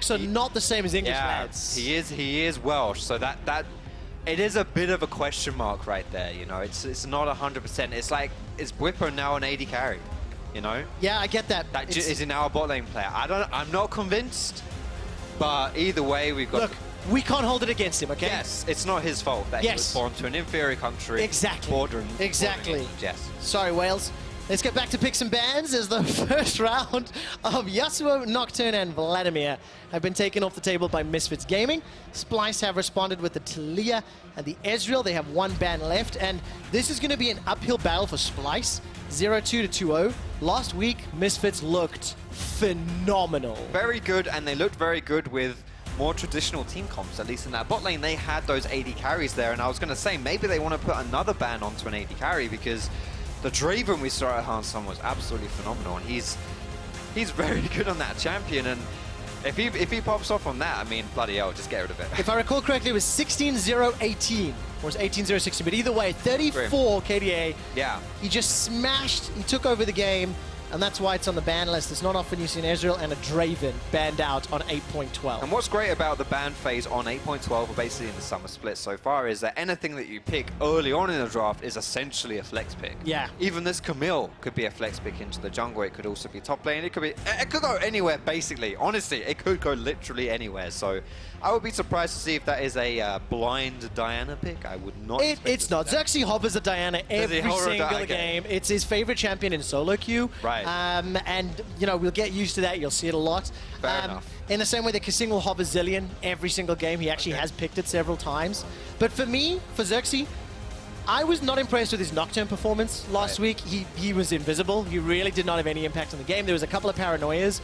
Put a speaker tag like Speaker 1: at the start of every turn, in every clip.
Speaker 1: Folks are not the same as English lads.
Speaker 2: He is Welsh, so that it is a bit of a question mark right there. You know, it's not 100%. It's like, is Bwipo now an AD carry? You know?
Speaker 1: Yeah, I get that.
Speaker 2: Is he now a bot lane player? I'm not convinced. But either way, we've got.
Speaker 1: Look, we can't hold it against him, okay?
Speaker 2: Yes, it's not his fault that he was born to an inferior country.
Speaker 1: Exactly.
Speaker 2: Bordering, yes.
Speaker 1: Sorry, Wales. Let's get back to picks and bans as the first round of Yasuo, Nocturne, and Vladimir have been taken off the table by Misfits Gaming. Splyce have responded with the Talia and the Ezreal. They have one ban left, and this is going to be an uphill battle for Splyce. 0-2 to 2-0. Last week, Misfits looked phenomenal.
Speaker 2: Very good, and they looked very good with more traditional team comps. At least in that bot lane, they had those AD carries there, and I was going to say maybe they want to put another ban onto an AD carry because the Draven we saw at Hanson was absolutely phenomenal, and he's very good on that champion, and if he pops off on that, I mean, bloody hell, just get rid of it.
Speaker 1: If I recall correctly, it was 16-0-18, or it was 18-0-16, but either way, 34 KDA.
Speaker 2: Yeah.
Speaker 1: He just smashed, he took over the game, and that's why it's on the ban list. It's not often you see an Ezreal and a Draven banned out on 8.12.
Speaker 2: And what's great about the ban phase on 8.12, or basically in the summer split so far, is that anything that you pick early on in the draft is essentially a flex pick.
Speaker 1: Yeah.
Speaker 2: Even this Camille could be a flex pick into the jungle. It could also be top lane. It could go anywhere, basically. Honestly, it could go literally anywhere. So I would be surprised to see if that is a blind Diana pick. I would not.
Speaker 1: It's not. Xerxe hovers a Diana every single game. It's his favorite champion in solo queue.
Speaker 2: Right.
Speaker 1: And, you know, we'll get used to that. You'll see it a lot.
Speaker 2: Fair enough.
Speaker 1: In the same way that Kasing will hover Zillion every single game. He actually has picked it several times. But for me, for Xerxe, I was not impressed with his Nocturne performance last week. He was invisible. He really did not have any impact on the game. There was a couple of paranoias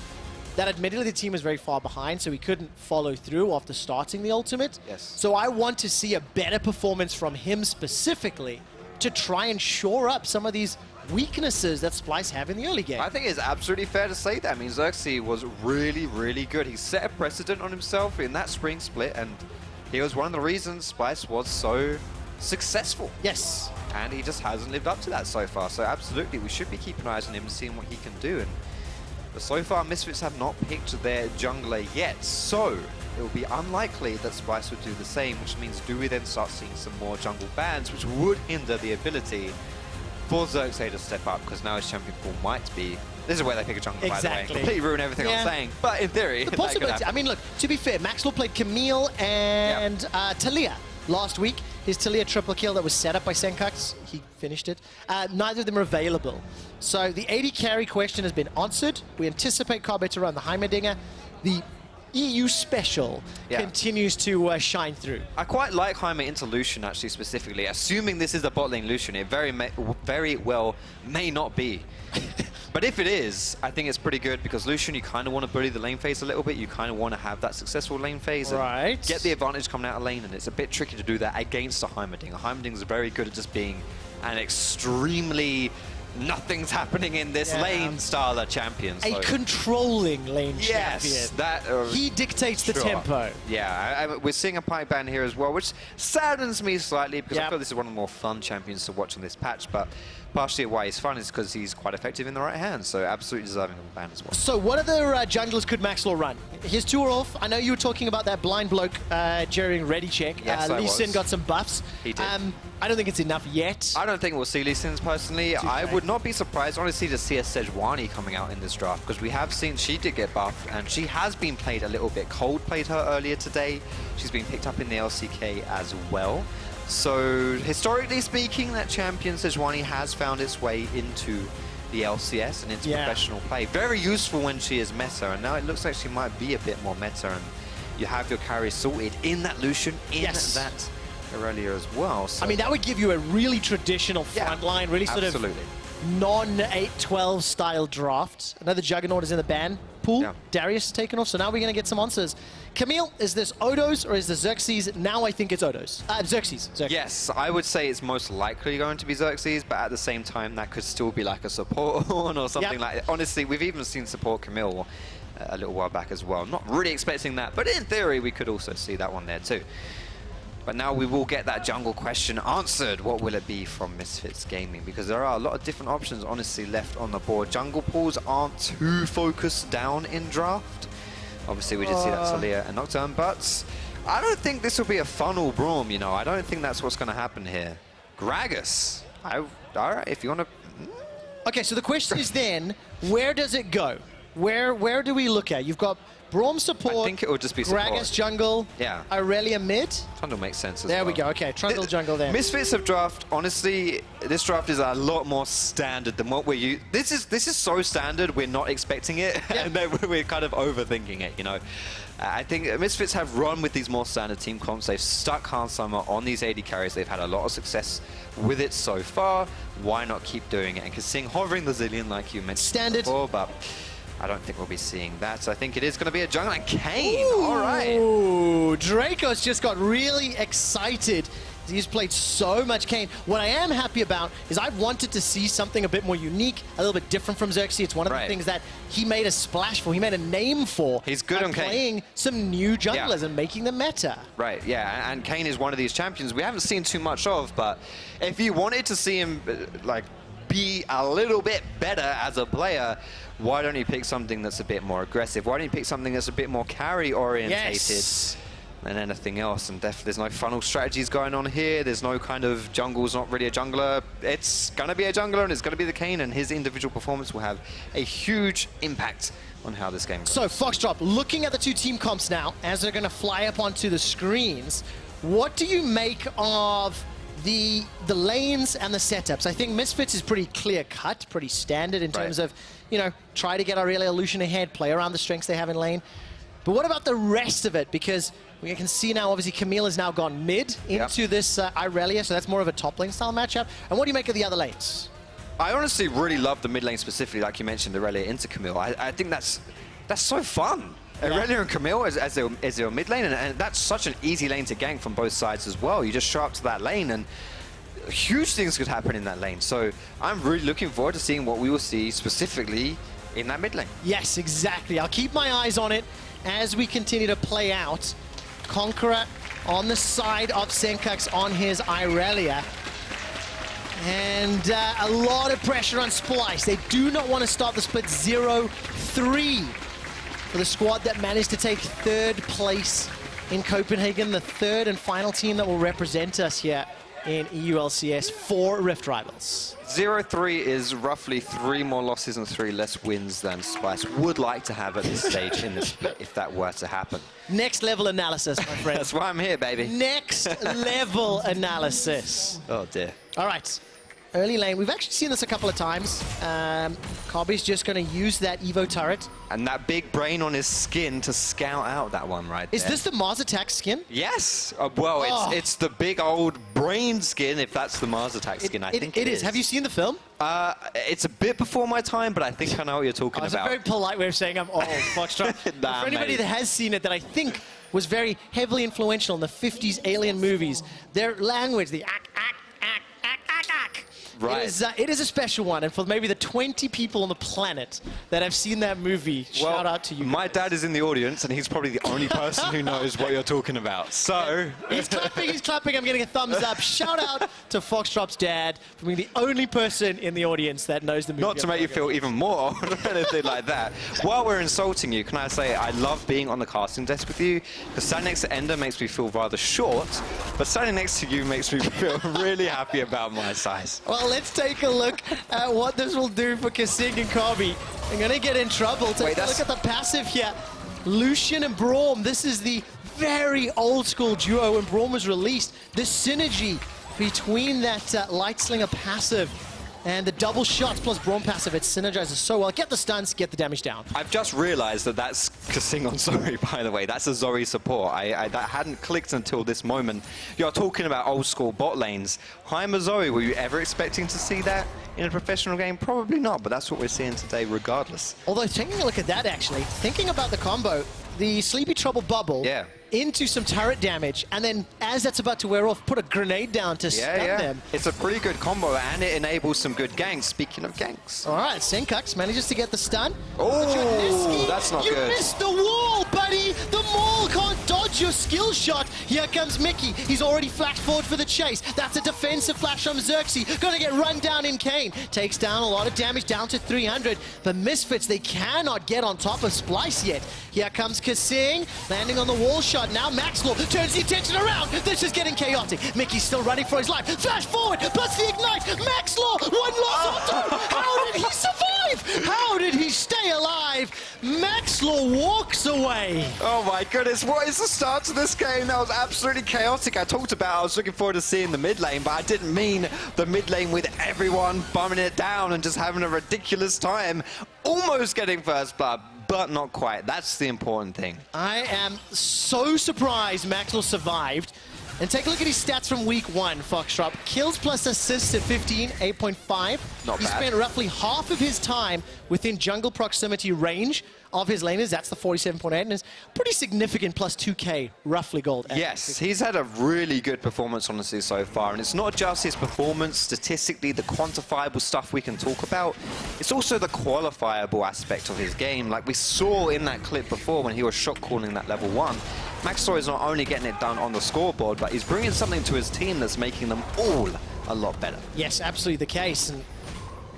Speaker 1: that admittedly the team was very far behind, so he couldn't follow through after starting the ultimate.
Speaker 2: Yes.
Speaker 1: So I want to see a better performance from him specifically to try and shore up some of these weaknesses that Splyce have in the early game.
Speaker 2: I think it's absolutely fair to say that. I mean, Xerxe was really, really good. He set a precedent on himself in that spring split, and he was one of the reasons Splyce was so successful.
Speaker 1: Yes.
Speaker 2: And he just hasn't lived up to that so far. So absolutely, we should be keeping eyes on him and seeing what he can do. But so far, Misfits have not picked their jungler yet. So it will be unlikely that Splyce would do the same, which means do we then start seeing some more jungle bans, which would hinder the ability for Xerxe to step up, because now his champion pool might be... This is where they pick a jungler, by the way, and completely ruin everything I'm saying. But in theory,
Speaker 1: the possibility. I mean, look, to be fair, Maxlore played Camille and Talia last week. His Talia triple kill that was set up by Sencux, he finished it. Neither of them are available. So the AD carry question has been answered. We anticipate Kobbe to run the Heimerdinger. The EU special continues to shine through.
Speaker 2: I quite like Heimer into Lucian, actually, specifically. Assuming this is a bot lane Lucian, it very well may not be. But if it is, I think it's pretty good, because Lucian, you kind of want to bully the lane phase a little bit. You kind of want to have that successful lane phase and get the advantage coming out of lane, and it's a bit tricky to do that against a Heimerdinger. Heimerdinger is very good at just being an extremely nothing's happening in this lane style of champion. So.
Speaker 1: A controlling lane
Speaker 2: champion.
Speaker 1: He dictates the tempo.
Speaker 2: Yeah, we're seeing a pipe ban here as well, which saddens me slightly, because I feel this is one of the more fun champions to watch in this patch, but partially why he's fun is because he's quite effective in the right hand, so absolutely deserving of a ban as well.
Speaker 1: So what other junglers could Maxlore run? His two are off. I know you were talking about that blind bloke during ready check.
Speaker 2: Yes,
Speaker 1: Lucian got some buffs.
Speaker 2: He did.
Speaker 1: I don't think it's enough yet.
Speaker 2: I don't think we'll see Lucian's personally. I would not be surprised, honestly, to see a Sejuani coming out in this draft, because we have seen she did get buffed, and she has been played a little bit. Cold played her earlier today. She's been picked up in the LCK as well. So, historically speaking, that champion Sejuani has found its way into the LCS and into professional play. Very useful when she is meta, and now it looks like she might be a bit more meta, and you have your carry sorted in that Lucian, in that Irelia as well. So.
Speaker 1: I mean, that would give you a really traditional front line, really sort of non-8-12 style draft. Another Juggernaut is in the ban pool. Darius is taken off, so now we're going to get some answers. Camille, is this Odo's or is this Xerxes? Now I think it's Odo's. Xerxes.
Speaker 2: Yes, I would say it's most likely going to be Xerxes, but at the same time, that could still be like a support Ornn or something like that. Honestly, we've even seen support Camille a little while back as well. Not really expecting that, but in theory, we could also see that one there too. But now we will get that jungle question answered. What will it be from Misfits Gaming? Because there are a lot of different options, honestly, left on the board. Jungle pools aren't too focused down in draft. Obviously, we did see that Talia and Nocturne, but I don't think this will be a funnel Braum, you know. I don't think that's what's going to happen here. Gragas. All right, if you want to...
Speaker 1: Okay, so the question is then, where does it go? Where do we look at? You've got Braum support,
Speaker 2: I think it will just be support.
Speaker 1: Gragas jungle,
Speaker 2: yeah.
Speaker 1: Irelia mid.
Speaker 2: Trundle makes sense as
Speaker 1: there
Speaker 2: well.
Speaker 1: we go, okay, Trundle jungle there.
Speaker 2: Misfits of draft, honestly, this draft is a lot more standard than what we're used. This is so standard, we're not expecting it, and then we're kind of overthinking it, you know. I think Misfits have run with these more standard team comps. They've stuck Hans Summer on these AD carries. They've had a lot of success with it so far. Why not keep doing it? And Kasing hovering the Zillion like you mentioned
Speaker 1: standard
Speaker 2: before, but I don't think we'll be seeing that. I think it is going to be a jungle and Kayn. All right.
Speaker 1: Ooh, Draco's just got really excited. He's played so much Kayn. What I am happy about is I wanted to see something a bit more unique, a little bit different from Xerxe. It's one of the things that he made a splash for, he made a name for.
Speaker 2: He's good on Kayn.
Speaker 1: Playing some new junglers and making them meta.
Speaker 2: Right, yeah, and Kayn is one of these champions we haven't seen too much of, but if you wanted to see him like be a little bit better as a player, why don't you pick something that's a bit more aggressive? Why don't you pick something that's a bit more carry orientated than anything else? And there's no funnel strategies going on here. There's no kind of jungle's not really a jungler. It's going to be a jungler and it's going to be the Kayn, and his individual performance will have a huge impact on how this game goes.
Speaker 1: So Foxdrop, looking at the two team comps now, as they're going to fly up onto the screens, what do you make of the lanes and the setups? I think Misfits is pretty clear-cut, pretty standard in terms of, you know, try to get Irelia, Lucian ahead, play around the strengths they have in lane. But what about the rest of it? Because we can see now, obviously, Camille has now gone mid into this Irelia, so that's more of a top lane style matchup. And what do you make of the other lanes?
Speaker 2: I honestly really love the mid lane specifically, like you mentioned, Irelia into Camille. I think that's so fun. Irelia and Camille as their mid lane, and that's such an easy lane to gank from both sides as well. You just show up to that lane, and huge things could happen in that lane. So I'm really looking forward to seeing what we will see specifically in that mid lane.
Speaker 1: Yes, exactly. I'll keep my eyes on it as we continue to play out. Conqueror on the side of Sencux on his Irelia. And a lot of pressure on Splyce. They do not want to start the split 0-3 for the squad that managed to take third place in Copenhagen, the third and final team that will represent us here in EU LCS for Rift Rivals.
Speaker 2: 0-3 is roughly 3 more losses and 3 less wins than Splyce would like to have at this stage in this split, if that were to happen.
Speaker 1: Next level analysis, my friend.
Speaker 2: That's why I'm here, baby.
Speaker 1: Next level analysis.
Speaker 2: Oh dear.
Speaker 1: All right. Early lane, we've actually seen this a couple of times. Kobbe's just going to use that Evo turret.
Speaker 2: And that big brain on his skin to scout out that one right there.
Speaker 1: Is this the Mars Attack skin?
Speaker 2: Yes. Well, it's the big old brain skin, if that's the Mars Attack skin. I think it is.
Speaker 1: Have you seen the film?
Speaker 2: It's a bit before my time, but I think I know what you're talking about.
Speaker 1: It's a very polite way of saying I'm old, Foxdrop. For anybody that has seen it, that I think was very heavily influential in the 50s alien movies, their language, the
Speaker 2: right.
Speaker 1: It is a special one, and for maybe the 20 people on the planet that have seen that movie, shout out to you.
Speaker 2: My dad is in the audience, and he's probably the only person who knows what you're talking about. So
Speaker 1: he's clapping, I'm getting a thumbs up. Shout out to Foxdrop's dad for being the only person in the audience that knows the movie.
Speaker 2: Not to make you feel even more old or anything like that. While we're insulting you, can I say I love being on the casting desk with you, because standing next to Ender makes me feel rather short, but standing next to you makes me feel really happy about my size.
Speaker 1: Well, let's take a look at what this will do for Kasing and Kobbe. They're going to get in trouble. Take a look at the passive here. Lucian and Braum. This is the very old school duo when Braum was released. The synergy between that Light Slinger passive and the double shots plus Braum passive, it synergizes so well. Get the stuns, get the damage down.
Speaker 2: I've just realized that that's Kasing on Zori, by the way. That's a Zori support. That hadn't clicked until this moment. You're talking about old school bot lanes. Heimer Zori, were you ever expecting to see that in a professional game? Probably not, but that's what we're seeing today regardless.
Speaker 1: Although, taking a look at that actually, thinking about the combo, the Sleepy Trouble bubble into some turret damage, and then as that's about to wear off, put a grenade down to stun them.
Speaker 2: It's a pretty good combo, and it enables some good ganks. Speaking of ganks.
Speaker 1: All right, Sencux manages to get the stun.
Speaker 2: Oh, that's not good.
Speaker 1: You missed the wall, buddy! The Maul can't dodge your skill shot. Here comes Mikyx. He's already flashed forward for the chase. That's a defensive flash from Xerxe. Gonna get run down in Kayn. Takes down a lot of damage, down to 300. But Misfits, they cannot get on top of Splyce yet. Here comes Kasing, landing on the wall shot. Now Maxlore turns the attention around. This is getting chaotic. Mikyx still running for his life. Flash forward, plus the ignite. Maxlore, one loss on two. How did he survive? How did he stay alive? Maxlore walks away.
Speaker 2: Oh my goodness, what is the start to this game? That was absolutely chaotic. I talked about I was looking forward to seeing the mid lane, but I didn't mean the mid lane with everyone bumming it down and just having a ridiculous time. Almost getting first blood, but not quite. That's the important thing.
Speaker 1: I am so surprised Maxlore survived. And take a look at his stats from week 1, Foxdrop. Kills plus assists at 15, 8.5.
Speaker 2: Not
Speaker 1: He
Speaker 2: bad.
Speaker 1: spent roughly half of his time within jungle proximity range of his laners. That's the 47.8, and it's pretty significant plus 2k, roughly gold.
Speaker 2: Yes, he's had a really good performance, honestly, so far. And it's not just his performance, statistically, the quantifiable stuff we can talk about. It's also the qualifiable aspect of his game. Like we saw in that clip before when he was shot calling that level 1. Maxlore is not only getting it done on the scoreboard, but he's bringing something to his team that's making them all a lot better.
Speaker 1: Yes, absolutely the case. And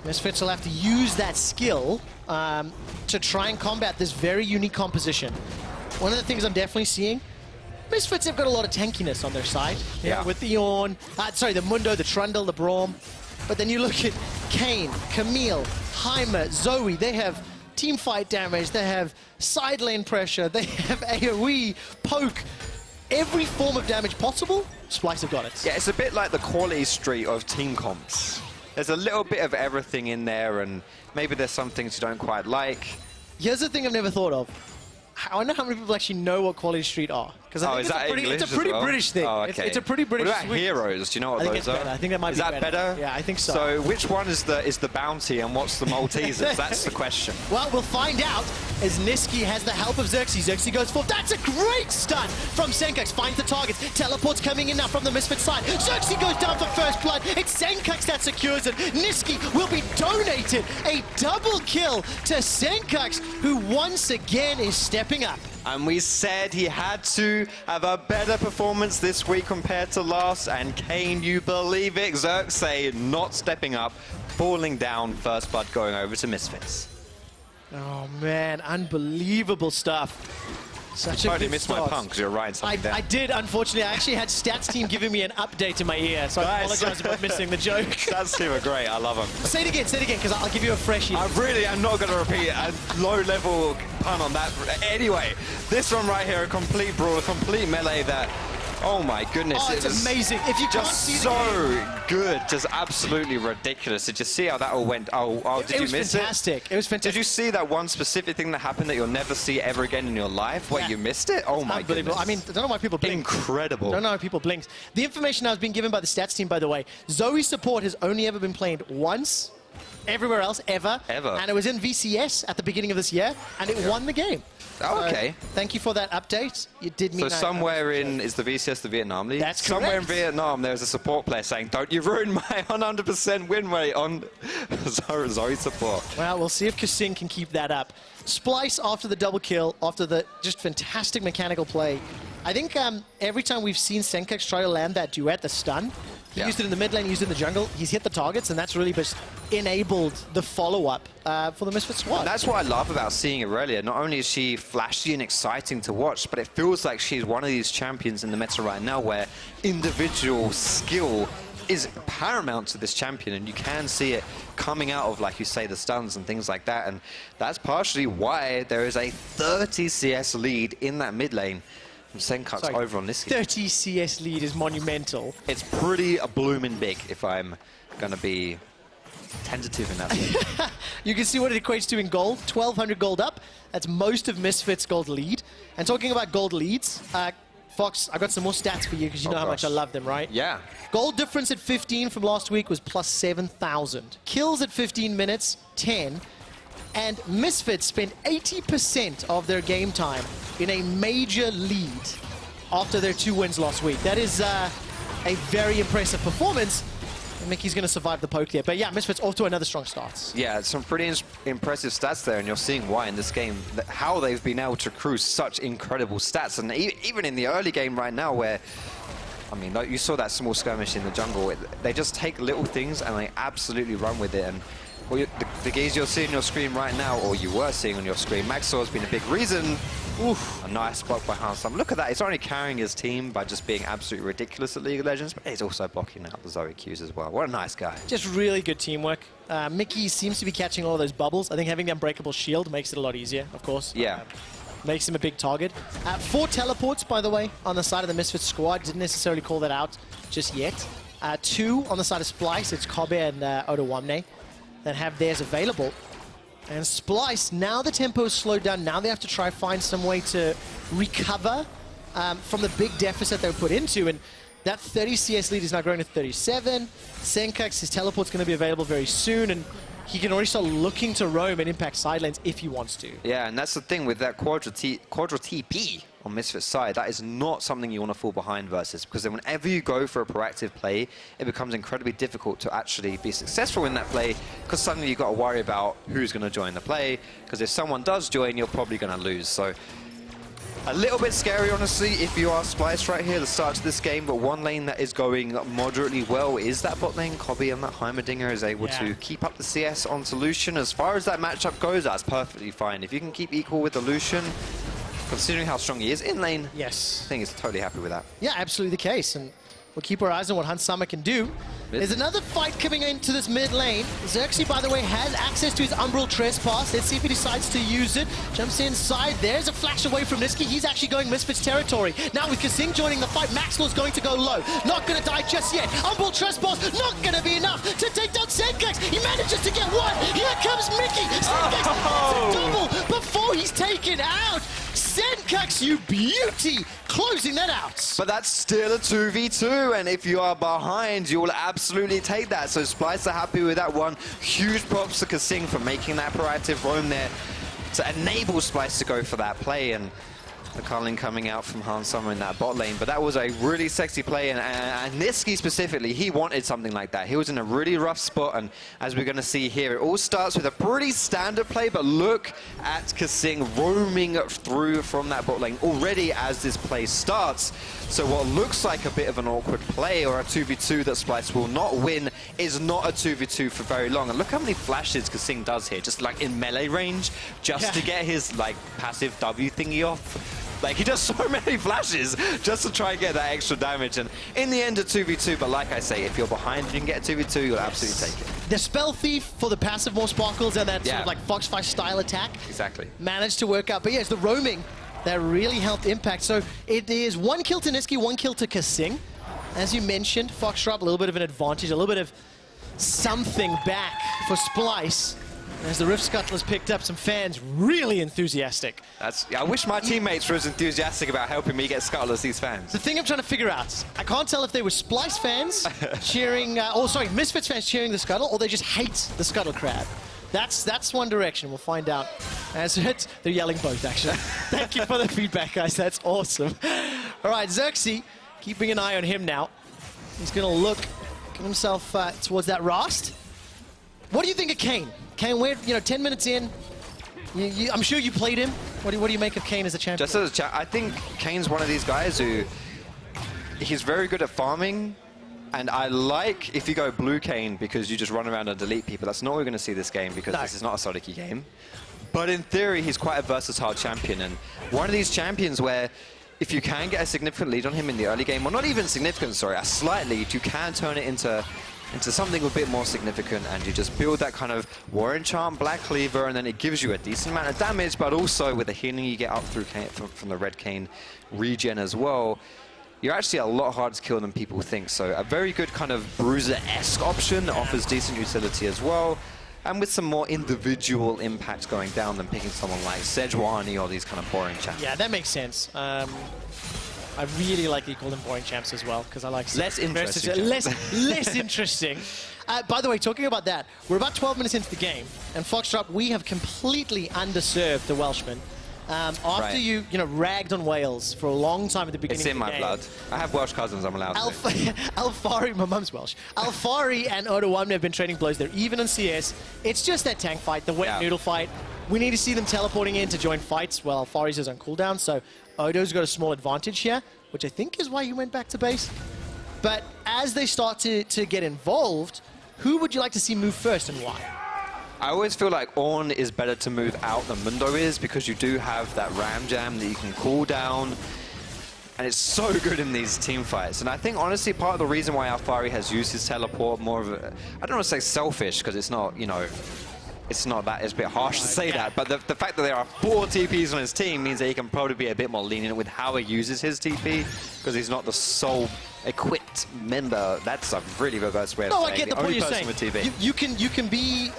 Speaker 1: Misfits will have to use that skill to try and combat this very unique composition. One of the things I'm definitely seeing, Misfits have got a lot of tankiness on their side.
Speaker 2: Yeah.
Speaker 1: With the Ornn, the Mundo, the Trundle, the Braum. But then you look at Kayn, Camille, Heimer, Zoe, they have team fight damage, they have side lane pressure, they have AoE, poke, every form of damage possible, Splyce have got it.
Speaker 2: Yeah, it's a bit like the quality street of team comps. There's a little bit of everything in there, and maybe there's some things you don't quite like.
Speaker 1: Here's the thing I've never thought of. I wonder how many people actually know what Quality Street are. Because I think it's a pretty British thing.
Speaker 2: Oh, okay.
Speaker 1: It's a pretty British
Speaker 2: What about
Speaker 1: swing.
Speaker 2: heroes? Do you know what
Speaker 1: I think
Speaker 2: those
Speaker 1: it's
Speaker 2: are?
Speaker 1: better. I think that might
Speaker 2: is
Speaker 1: be
Speaker 2: that
Speaker 1: better. Yeah, I think so.
Speaker 2: So which one is the bounty and what's the Maltesers? That's the question.
Speaker 1: Well, we'll find out as Nisqy has the help of Xerxe. Xerxe goes forward. That's a great stun from Sencux. Finds the targets. Teleports coming in now from the Misfits side. Xerxe goes down for first blood. It's Sencux that secures it. Nisqy will be donated a double kill to Sencux, who once again is stepping up.
Speaker 2: And we said he had to have a better performance this week compared to last. And Kayn, you believe it, Xerxe not stepping up, falling down, first blood going over to Misfits.
Speaker 1: Oh man, unbelievable stuff. Such a
Speaker 2: Totally
Speaker 1: good
Speaker 2: missed my
Speaker 1: start.
Speaker 2: pun because you're writing something down.
Speaker 1: I did, unfortunately. I actually had Stats Team giving me an update in my ear, so I
Speaker 2: Nice.
Speaker 1: apologize about missing the joke.
Speaker 2: That's super great. I love him.
Speaker 1: Say it again, because I'll give you a fresh ear.
Speaker 2: I really am not going to repeat a low-level pun on that. Anyway, this one right here, a complete brawl, a complete melee that, oh my goodness.
Speaker 1: Oh, it's amazing. If you can't
Speaker 2: just
Speaker 1: see
Speaker 2: so good, just absolutely ridiculous. Did you see how that all went? Oh, did you miss it?
Speaker 1: It was fantastic.
Speaker 2: Did you see that one specific thing that happened that you'll never see ever again in your life? What,
Speaker 1: Yeah.
Speaker 2: you missed it? Oh my
Speaker 1: Unbelievable.
Speaker 2: goodness.
Speaker 1: I mean, I don't know why people blink.
Speaker 2: Incredible.
Speaker 1: I don't know how people blink. The information I was being given by the Stats Team, by the way, Zoe's support has only ever been played once, everywhere else, ever. And it was in VCS at the beginning of this year, and it won the game.
Speaker 2: Oh, okay.
Speaker 1: Thank you for that update. You did mean
Speaker 2: So somewhere in, is the VCS the Vietnam League?
Speaker 1: That's
Speaker 2: Somewhere in
Speaker 1: correct.
Speaker 2: Vietnam, there's a support player saying, don't you ruin my 100% win rate on Zoe support.
Speaker 1: Well, we'll see if Kasing can keep that up. Splyce after the double kill, after the just fantastic mechanical play. I think every time we've seen Sencux try to land that duet, the stun, he used it in the mid lane, used it in the jungle, he's hit the targets, and that's really just enabled the follow-up for the Misfits squad.
Speaker 2: And that's what I love about seeing Irelia. Not only is she flashy and exciting to watch, but it feels like she's one of these champions in the meta right now where individual skill is paramount to this champion, and you can see it coming out of, like you say, the stuns and things like that. And that's partially why there is a 30 CS lead in that mid lane from Sencux over on Nisqy.
Speaker 1: 30 CS lead is monumental.
Speaker 2: It's pretty blooming big, if I'm going to be tentative in that sense.
Speaker 1: You can see what it equates to in gold. 1,200 gold up. That's most of Misfits' gold lead. And talking about gold leads, Fox, I've got some more stats for you because you know how much I love them, right?
Speaker 2: Yeah.
Speaker 1: Gold difference at 15 from last week was plus 7,000. Kills at 15 minutes, 10. And Misfits spent 80% of their game time in a major lead after their 2 wins last week. That is a very impressive performance. Mikyx's going to survive the poke there. But yeah, Misfits off to another strong start.
Speaker 2: Yeah, some pretty impressive stats there, and you're seeing why in this game, how they've been able to accrue such incredible stats. And even in the early game right now where, I mean, like you saw that small skirmish in the jungle, they just take little things and they absolutely run with it. And well, the gaze you're seeing on your screen right now, or you were seeing on your screen, Maxlore has been a big reason. Oof, a nice block by Hansam. Look at that, he's not only carrying his team by just being absolutely ridiculous at League of Legends, but he's also blocking out the Zoe Qs as well. What a nice guy.
Speaker 1: Just really good teamwork. Mikyx seems to be catching all of those bubbles. I think having the unbreakable shield makes it a lot easier, of course.
Speaker 2: Yeah.
Speaker 1: Makes him a big target. 4 teleports, by the way, on the side of the Misfits squad. Didn't necessarily call that out just yet. 2 on the side of Splyce. It's Kobbe and Odoamne that have theirs available. And Splyce, now the tempo is slowed down. Now they have to try find some way to recover from the big deficit they were put into. And that 30 CS lead is now growing to 37. Sencux, his teleport's going to be available very soon. And he can already start looking to roam and impact side lanes if he wants to.
Speaker 2: Yeah, and that's the thing with that Quadra TP on Misfits' side. That is not something you want to fall behind versus, because then whenever you go for a proactive play, it becomes incredibly difficult to actually be successful in that play, because suddenly you've got to worry about who's going to join the play, because if someone does join, you're probably going to lose. So a little bit scary, honestly, if you are Splyce right here, the start to this game, but one lane that is going moderately well is that bot lane. Kobbe and that Heimerdinger is able to keep up the CS onto Lucian. As far as that matchup goes, that's perfectly fine. If you can keep equal with the Lucian, considering how strong he is in lane,
Speaker 1: yes,
Speaker 2: I think he's totally happy with that.
Speaker 1: Yeah, absolutely the case. And we'll keep our eyes on what Hansama can do. There's another fight coming into this mid lane. Xerxe, by the way, has access to his Umbral Trespass. Let's see if he decides to use it. Jumps inside. There's a flash away from Nisqy. He's actually going Misfits territory. Now with Kasing joining the fight, Maxlore's going to go low. Not going to die just yet. Umbral Trespass, not going to be enough to take down Sencux. He manages to get one. Here comes Mikyx. Sencux has a double before he's taken out. Sencux, you beauty! Closing that out.
Speaker 2: But that's still a 2v2, and if you are behind, you will absolutely take that. So Splyce are happy with that one. Huge props to Kasing for making that proactive roam there to enable Splyce to go for that play. And the culling coming out from Hansama in that bot lane. But that was a really sexy play, and Nisqy specifically, he wanted something like that. He was in a really rough spot, and as we're going to see here, it all starts with a pretty standard play, but look at Kasing roaming through from that bot lane already as this play starts. So what looks like a bit of an awkward play or a 2v2 that Splyce will not win is not a 2v2 for very long. And look how many flashes Kasing does here, just like in melee range, just to get his like passive W thingy off. Like, he does so many flashes just to try and get that extra damage. And in the end, a 2v2. But like I say, if you're behind and you can get a 2v2, you'll absolutely take it.
Speaker 1: The Spell Thief for the passive more sparkles and that sort of like Foxfire style attack.
Speaker 2: Exactly.
Speaker 1: Managed to work out. But yeah, it's the roaming that really helped impact. So it is 1 kill to Nisqy, 1 kill to Kasing. As you mentioned, Foxdrop, a little bit of an advantage, a little bit of something back for Splyce. As the Rift Scuttle has picked up, some fans really enthusiastic.
Speaker 2: I wish my teammates were as enthusiastic about helping me get Scuttle as these fans.
Speaker 1: The thing I'm trying to figure out, I can't tell if they were Splyce fans cheering, Misfits fans cheering the Scuttle, or they just hate the Scuttle Crab. That's one direction. We'll find out. As they're yelling both, actually. Thank you for the feedback, guys. That's awesome. All right, Xerxe, keeping an eye on him now. He's going to look, get himself towards that Rast. What do you think of Kayn? Kayn, we're 10 minutes in. I'm sure you played him. What do you make of Kayn as a champion?
Speaker 2: Just as a chat, I think Kayn's one of these guys who he's very good at farming, and I like if you go blue Kayn because you just run around and delete people. That's not what we're going to see this game because this is not a Sonic game. But in theory, he's quite a versatile champion, and one of these champions where if you can get a significant lead on him in the early game, or not even significant, sorry, a slight lead, you can turn it into something a bit more significant, and you just build that kind of War Enchant, Black Cleaver, and then it gives you a decent amount of damage, but also with the healing you get up through from the Red Kayn regen as well, you're actually a lot harder to kill than people think. So a very good kind of Bruiser-esque option that offers decent utility as well, and with some more individual impact going down than picking someone like Sejuani or these kind of boring champs.
Speaker 1: Yeah, that makes sense. I really like that you call them boring champs as well, because I like
Speaker 2: less interesting.
Speaker 1: Less interesting. By the way, talking about that, we're about 12 minutes into the game, and Foxdrop, we have completely underserved the Welshman. After you ragged on Wales for a long time at the beginning
Speaker 2: It's in
Speaker 1: of the
Speaker 2: my
Speaker 1: game.
Speaker 2: blood. I have Welsh cousins, I'm allowed to.
Speaker 1: Alphari, my mum's Welsh. Alphari and Odoamne have been trading blows. They're even on CS. It's just that tank fight, the wet noodle fight. We need to see them teleporting in to join fights. Well, Alphari's is on cooldown, so Odo's got a small advantage here, which I think is why he went back to base. But as they start to get involved, who would you like to see move first and why?
Speaker 2: I always feel like Ornn is better to move out than Mundo is because you do have that ram jam that you can cool down. And it's so good in these team fights. And I think, honestly, part of the reason why Alphari has used his teleport more of a... I don't want to say selfish because it's not, it's not that, it's a bit harsh to say that, but the fact that there are 4 TPs on his team means that he can probably be a bit more lenient with how he uses his TP, because he's not the sole equipped member. That's a really reverse way of saying
Speaker 1: I get the point you're saying.
Speaker 2: With TP.
Speaker 1: You can be,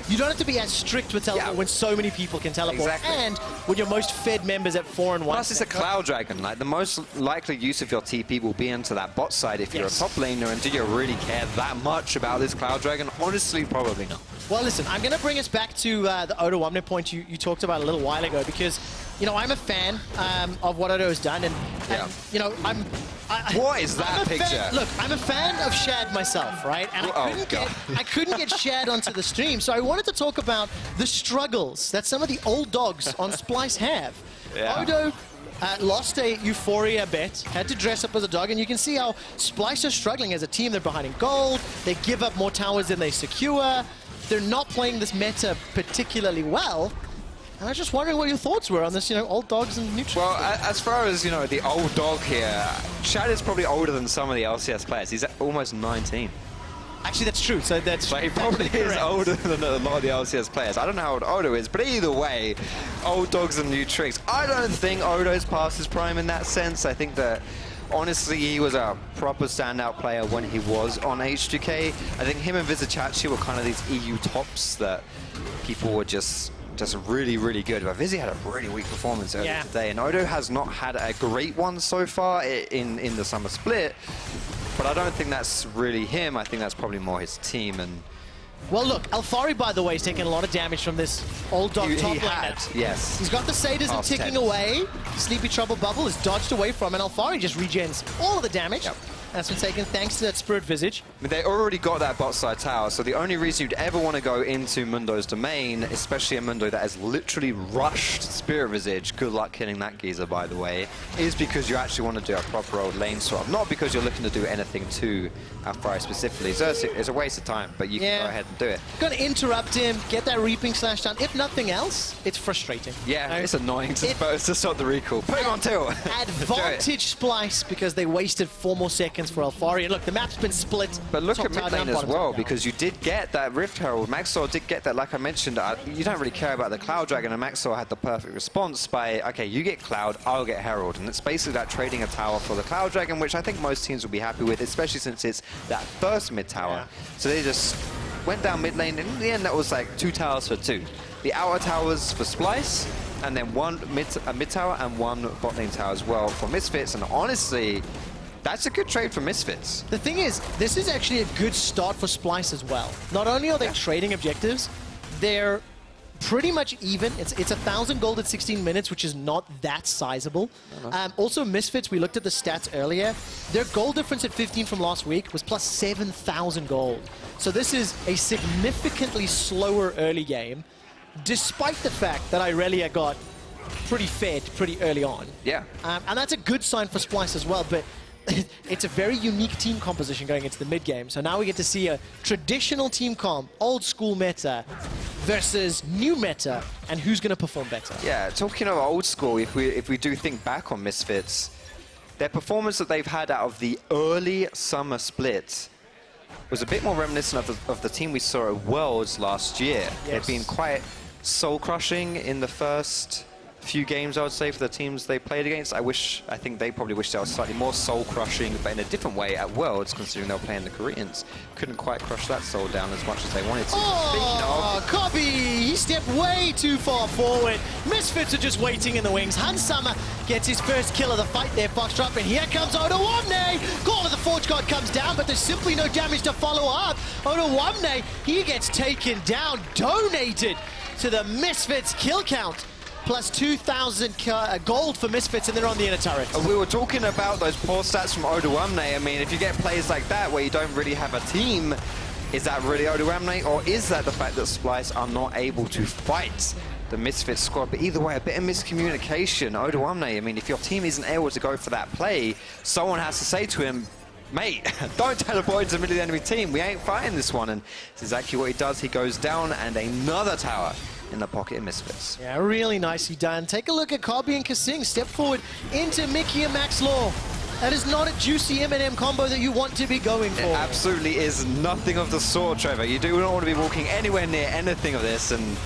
Speaker 1: you don't have to be as strict with teleport when so many people can teleport, and when your most fed members at 4 and 1.
Speaker 2: Plus, it's a Cloud Dragon. Like, the most likely use of your TP will be into that bot side if you're a top laner, and do you really care that much about this Cloud Dragon? Honestly, probably not.
Speaker 1: Well, listen, I'm going to bring us back to the Odoamne point you talked about a little while ago, because, I'm a fan of what Odo has done, and
Speaker 2: what is that picture?
Speaker 1: Look, I'm a fan of Shad myself, right? And I couldn't get Shad onto the stream, so I wanted to talk about the struggles that some of the old dogs on Splyce have. Odo lost a Euphoria bet, had to dress up as a dog, and you can see how Splyce are struggling as a team. They're behind in gold, they give up more towers than they secure, they're not playing this meta particularly well. And I was just wondering what your thoughts were on this, old dogs and new.
Speaker 2: Well, as far as, the old dog here, Shad is probably older than some of the LCS players. He's almost 19.
Speaker 1: Actually, that's true. So that's
Speaker 2: he probably is older than a lot of the LCS players. I don't know how old Odo is, but either way, old dogs and new tricks. I don't think Odo's past his prime in that sense. I think that, honestly, he was a proper standout player when he was on H2K. I think him and Vizicachi were kind of these EU tops that people were just really, really good. But Vizzy had a really weak performance earlier today, and Odo has not had a great one so far in the summer split. But I don't think that's really him. I think that's probably more his team. And
Speaker 1: well, look, Alphari, by the way, is taking a lot of damage from this old dog top laner.
Speaker 2: Yes.
Speaker 1: He's got the sadism ticking away. Sleepy Trouble Bubble is dodged away from, and Alphari just regens all of the damage. That's been taken thanks to that Spirit Visage.
Speaker 2: I mean, they already got that bot side tower, so the only reason you'd ever want to go into Mundo's domain, especially a Mundo that has literally rushed Spirit Visage, good luck killing that geezer, by the way, is because you actually want to do a proper old lane swap, not because you're looking to do anything to Alphari specifically. Xerxe is a waste of time, but you can go ahead and do it.
Speaker 1: Gonna interrupt him, get that Reaping Slash down. If nothing else, it's frustrating.
Speaker 2: Yeah, it's annoying to stop the recall. Put him on tilt.
Speaker 1: Advantage Splyce, because they wasted 4 more seconds for Alphari. And look, the map's been split.
Speaker 2: But look at mid lane as well, because you did get that Rift Herald. Maxlore did get that, like I mentioned. You don't really care about the Cloud Dragon, and Maxlore had the perfect response by, okay, you get Cloud, I'll get Herald. And it's basically that trading a tower for the Cloud Dragon, which I think most teams will be happy with, especially since it's that first mid tower. So they just went down mid lane, and in the end that was like 2 towers for 2. The outer towers for Splyce, and then 1 mid tower and 1 bot lane tower as well for Misfits. And honestly, that's a good trade for Misfits.
Speaker 1: The thing is, this is actually a good start for Splyce as well. Not only are they trading objectives, they're pretty much even. It's 1,000 gold at 16 minutes, which is not that sizable. Also, Misfits, we looked at the stats earlier. Their gold difference at 15 from last week was plus 7,000 gold. So this is a significantly slower early game, despite the fact that Irelia got pretty fed pretty early on.
Speaker 2: Yeah.
Speaker 1: And that's a good sign for Splyce as well, but it's a very unique team composition going into the mid game. So now we get to see a traditional team comp, old school meta versus new meta, and who's going to perform better.
Speaker 2: Yeah, talking of old school, if we do think back on Misfits, their performance that they've had out of the early summer split was a bit more reminiscent of the team we saw at Worlds last year. They've been quite soul-crushing in the first few games, I would say, for the teams they played against. I think they probably wish they were slightly more soul-crushing, but in a different way at Worlds, considering they were playing the Koreans. Couldn't quite crush that soul down as much as they wanted to.
Speaker 1: Oh, Kobbe! He stepped way too far forward. Misfits are just waiting in the wings. Hansama gets his first kill of the fight there, Foxdrop, and here comes Odoamne! Call of the Forge God comes down, but there's simply no damage to follow up. Odoamne, he gets taken down, donated to the Misfits kill count. plus 2,000 gold for Misfits, and they're on the inner turret.
Speaker 2: We were talking about those poor stats from Odoamne. I mean, if you get players like that where you don't really have a team, is that really Odoamne, or is that the fact that Splyce are not able to fight the Misfits squad? But either way, a bit of miscommunication. Odoamne, I mean, if your team isn't able to go for that play, someone has to say to him, mate, don't teleport into the middle of the enemy team. We ain't fighting this one. And it's exactly what he does. He goes down, and another tower in the pocket of Misfits.
Speaker 1: Yeah, really nicely done. Take a look at Kobbe and Kasing. Step forward into Mikyx and Maxlore. That is not a juicy M&M combo that you want to be going for.
Speaker 2: It absolutely is nothing of the sort, Trevor. You do not want to be walking anywhere near anything of this, and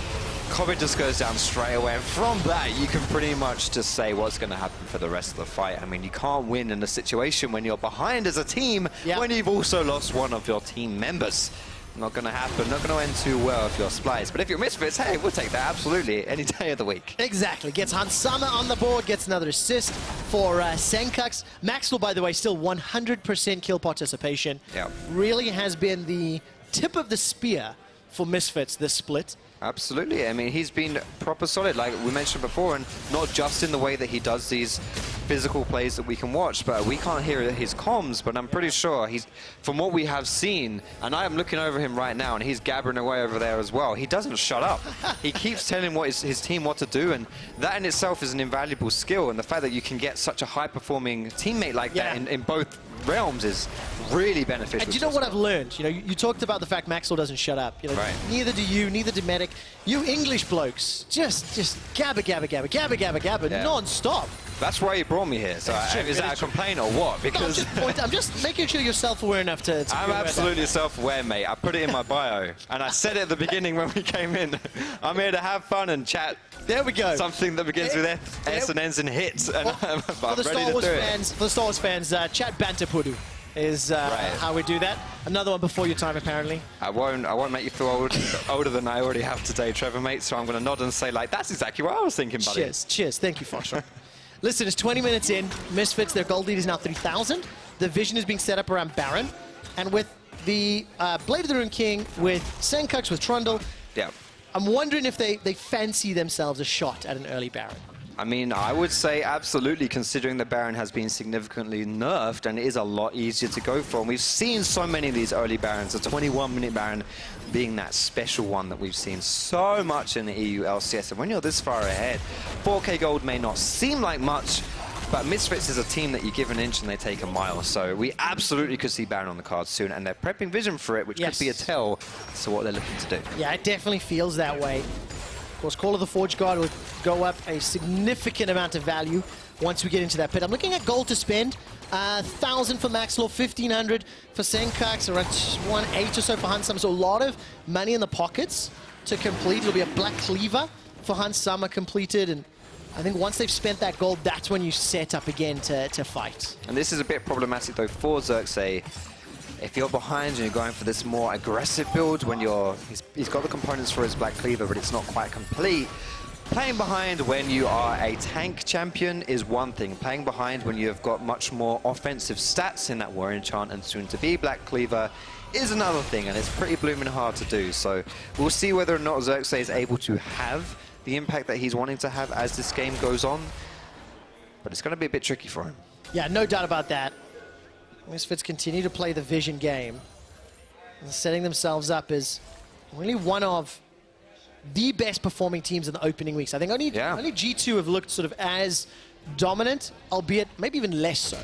Speaker 2: Kobbe just goes down straight away. And from that, you can pretty much just say what's going to happen for the rest of the fight. I mean, you can't win in a situation when you're behind as a team, when you've also lost one of your team members. Not going to happen, not going to end too well if you're Splyce. But if you're Misfits, hey, we'll take that absolutely any day of the week.
Speaker 1: Exactly. Gets Hansama on the board, gets another assist for Sencux. Maxwell, by the way, still 100% kill participation.
Speaker 2: Yeah.
Speaker 1: Really has been the tip of the spear for Misfits this split.
Speaker 2: Absolutely. I mean, he's been proper solid, like we mentioned before, and not just in the way that he does these physical plays that we can watch, but we can't hear his comms, but I'm pretty sure he's, from what we have seen, and I am looking over him right now, and he's gabbering away over there as well. He doesn't shut up. He keeps telling his team what to do, and that in itself is an invaluable skill, and the fact that you can get such a high-performing teammate like that in both realms is really beneficial.
Speaker 1: And you know what I've learned? You know, you talked about the fact Maxwell doesn't shut up. You know, neither do you, neither do Medic. You English blokes just gabba, non-stop.
Speaker 2: That's why you brought me here. So is that a complaint or what? Because
Speaker 1: no, I'm just making sure you're self-aware enough to
Speaker 2: I'm absolutely self-aware, mate. I put it in my bio, and I said it at the beginning when we came in. I'm here to have fun and chat.
Speaker 1: There we go.
Speaker 2: Something that begins with S and ends in hits. And
Speaker 1: for the Star Wars fans, chat banter pudu is how we do that. Another one before your time, apparently.
Speaker 2: I won't make you feel older than I already have today, Trevor, mate. So I'm going to nod and say, like, that's exactly what I was thinking, buddy.
Speaker 1: Cheers. Thank you, Foxdrop. Listen, it's 20 minutes in. Misfits, their gold lead is now 3,000. The vision is being set up around Baron. And with the Blade of the Rune King, with Sencux, with Trundle, I'm wondering if they fancy themselves a shot at an early Baron.
Speaker 2: I mean, I would say absolutely, considering the Baron has been significantly nerfed and it is a lot easier to go for. And we've seen so many of these early Barons, the 21-minute Baron being that special one that we've seen so much in the EU LCS. And when you're this far ahead, 4K gold may not seem like much, but Misfits is a team that you give an inch and they take a mile. So we absolutely could see Baron on the cards soon, and they're prepping vision for it, which could be a tell to what they're looking to do. Yeah, it definitely feels that way. Of course, Call of the Forge Guard will go up a significant amount of value once we get into that pit. I'm looking at gold to spend. 1,000 for Maxlore, 1,500 for Sencux, around 1.8 or so for Hansama. So a lot of money in the pockets to complete. It'll be a Black Cleaver for Hansama completed, and I think once they've spent that gold, that's when you set up again to fight. And this is a bit problematic though for Xerxe. If you're behind and you're going for this more aggressive build, when he's got the components for his Black Cleaver, but it's not quite complete. Playing behind when you are a tank champion is one thing. Playing behind when you've got much more offensive stats in that Warrior Enchant and soon to be Black Cleaver is another thing, and it's pretty blooming hard to do. So we'll see whether or not Xerxe is able to have the impact that he's wanting to have as this game goes on. But it's going to be a bit tricky for him. Yeah, no doubt about that. Misfits continue to play the vision game, and setting themselves up as really one of the best performing teams in the opening weeks. I think only G2 have looked sort of as dominant, albeit maybe even less so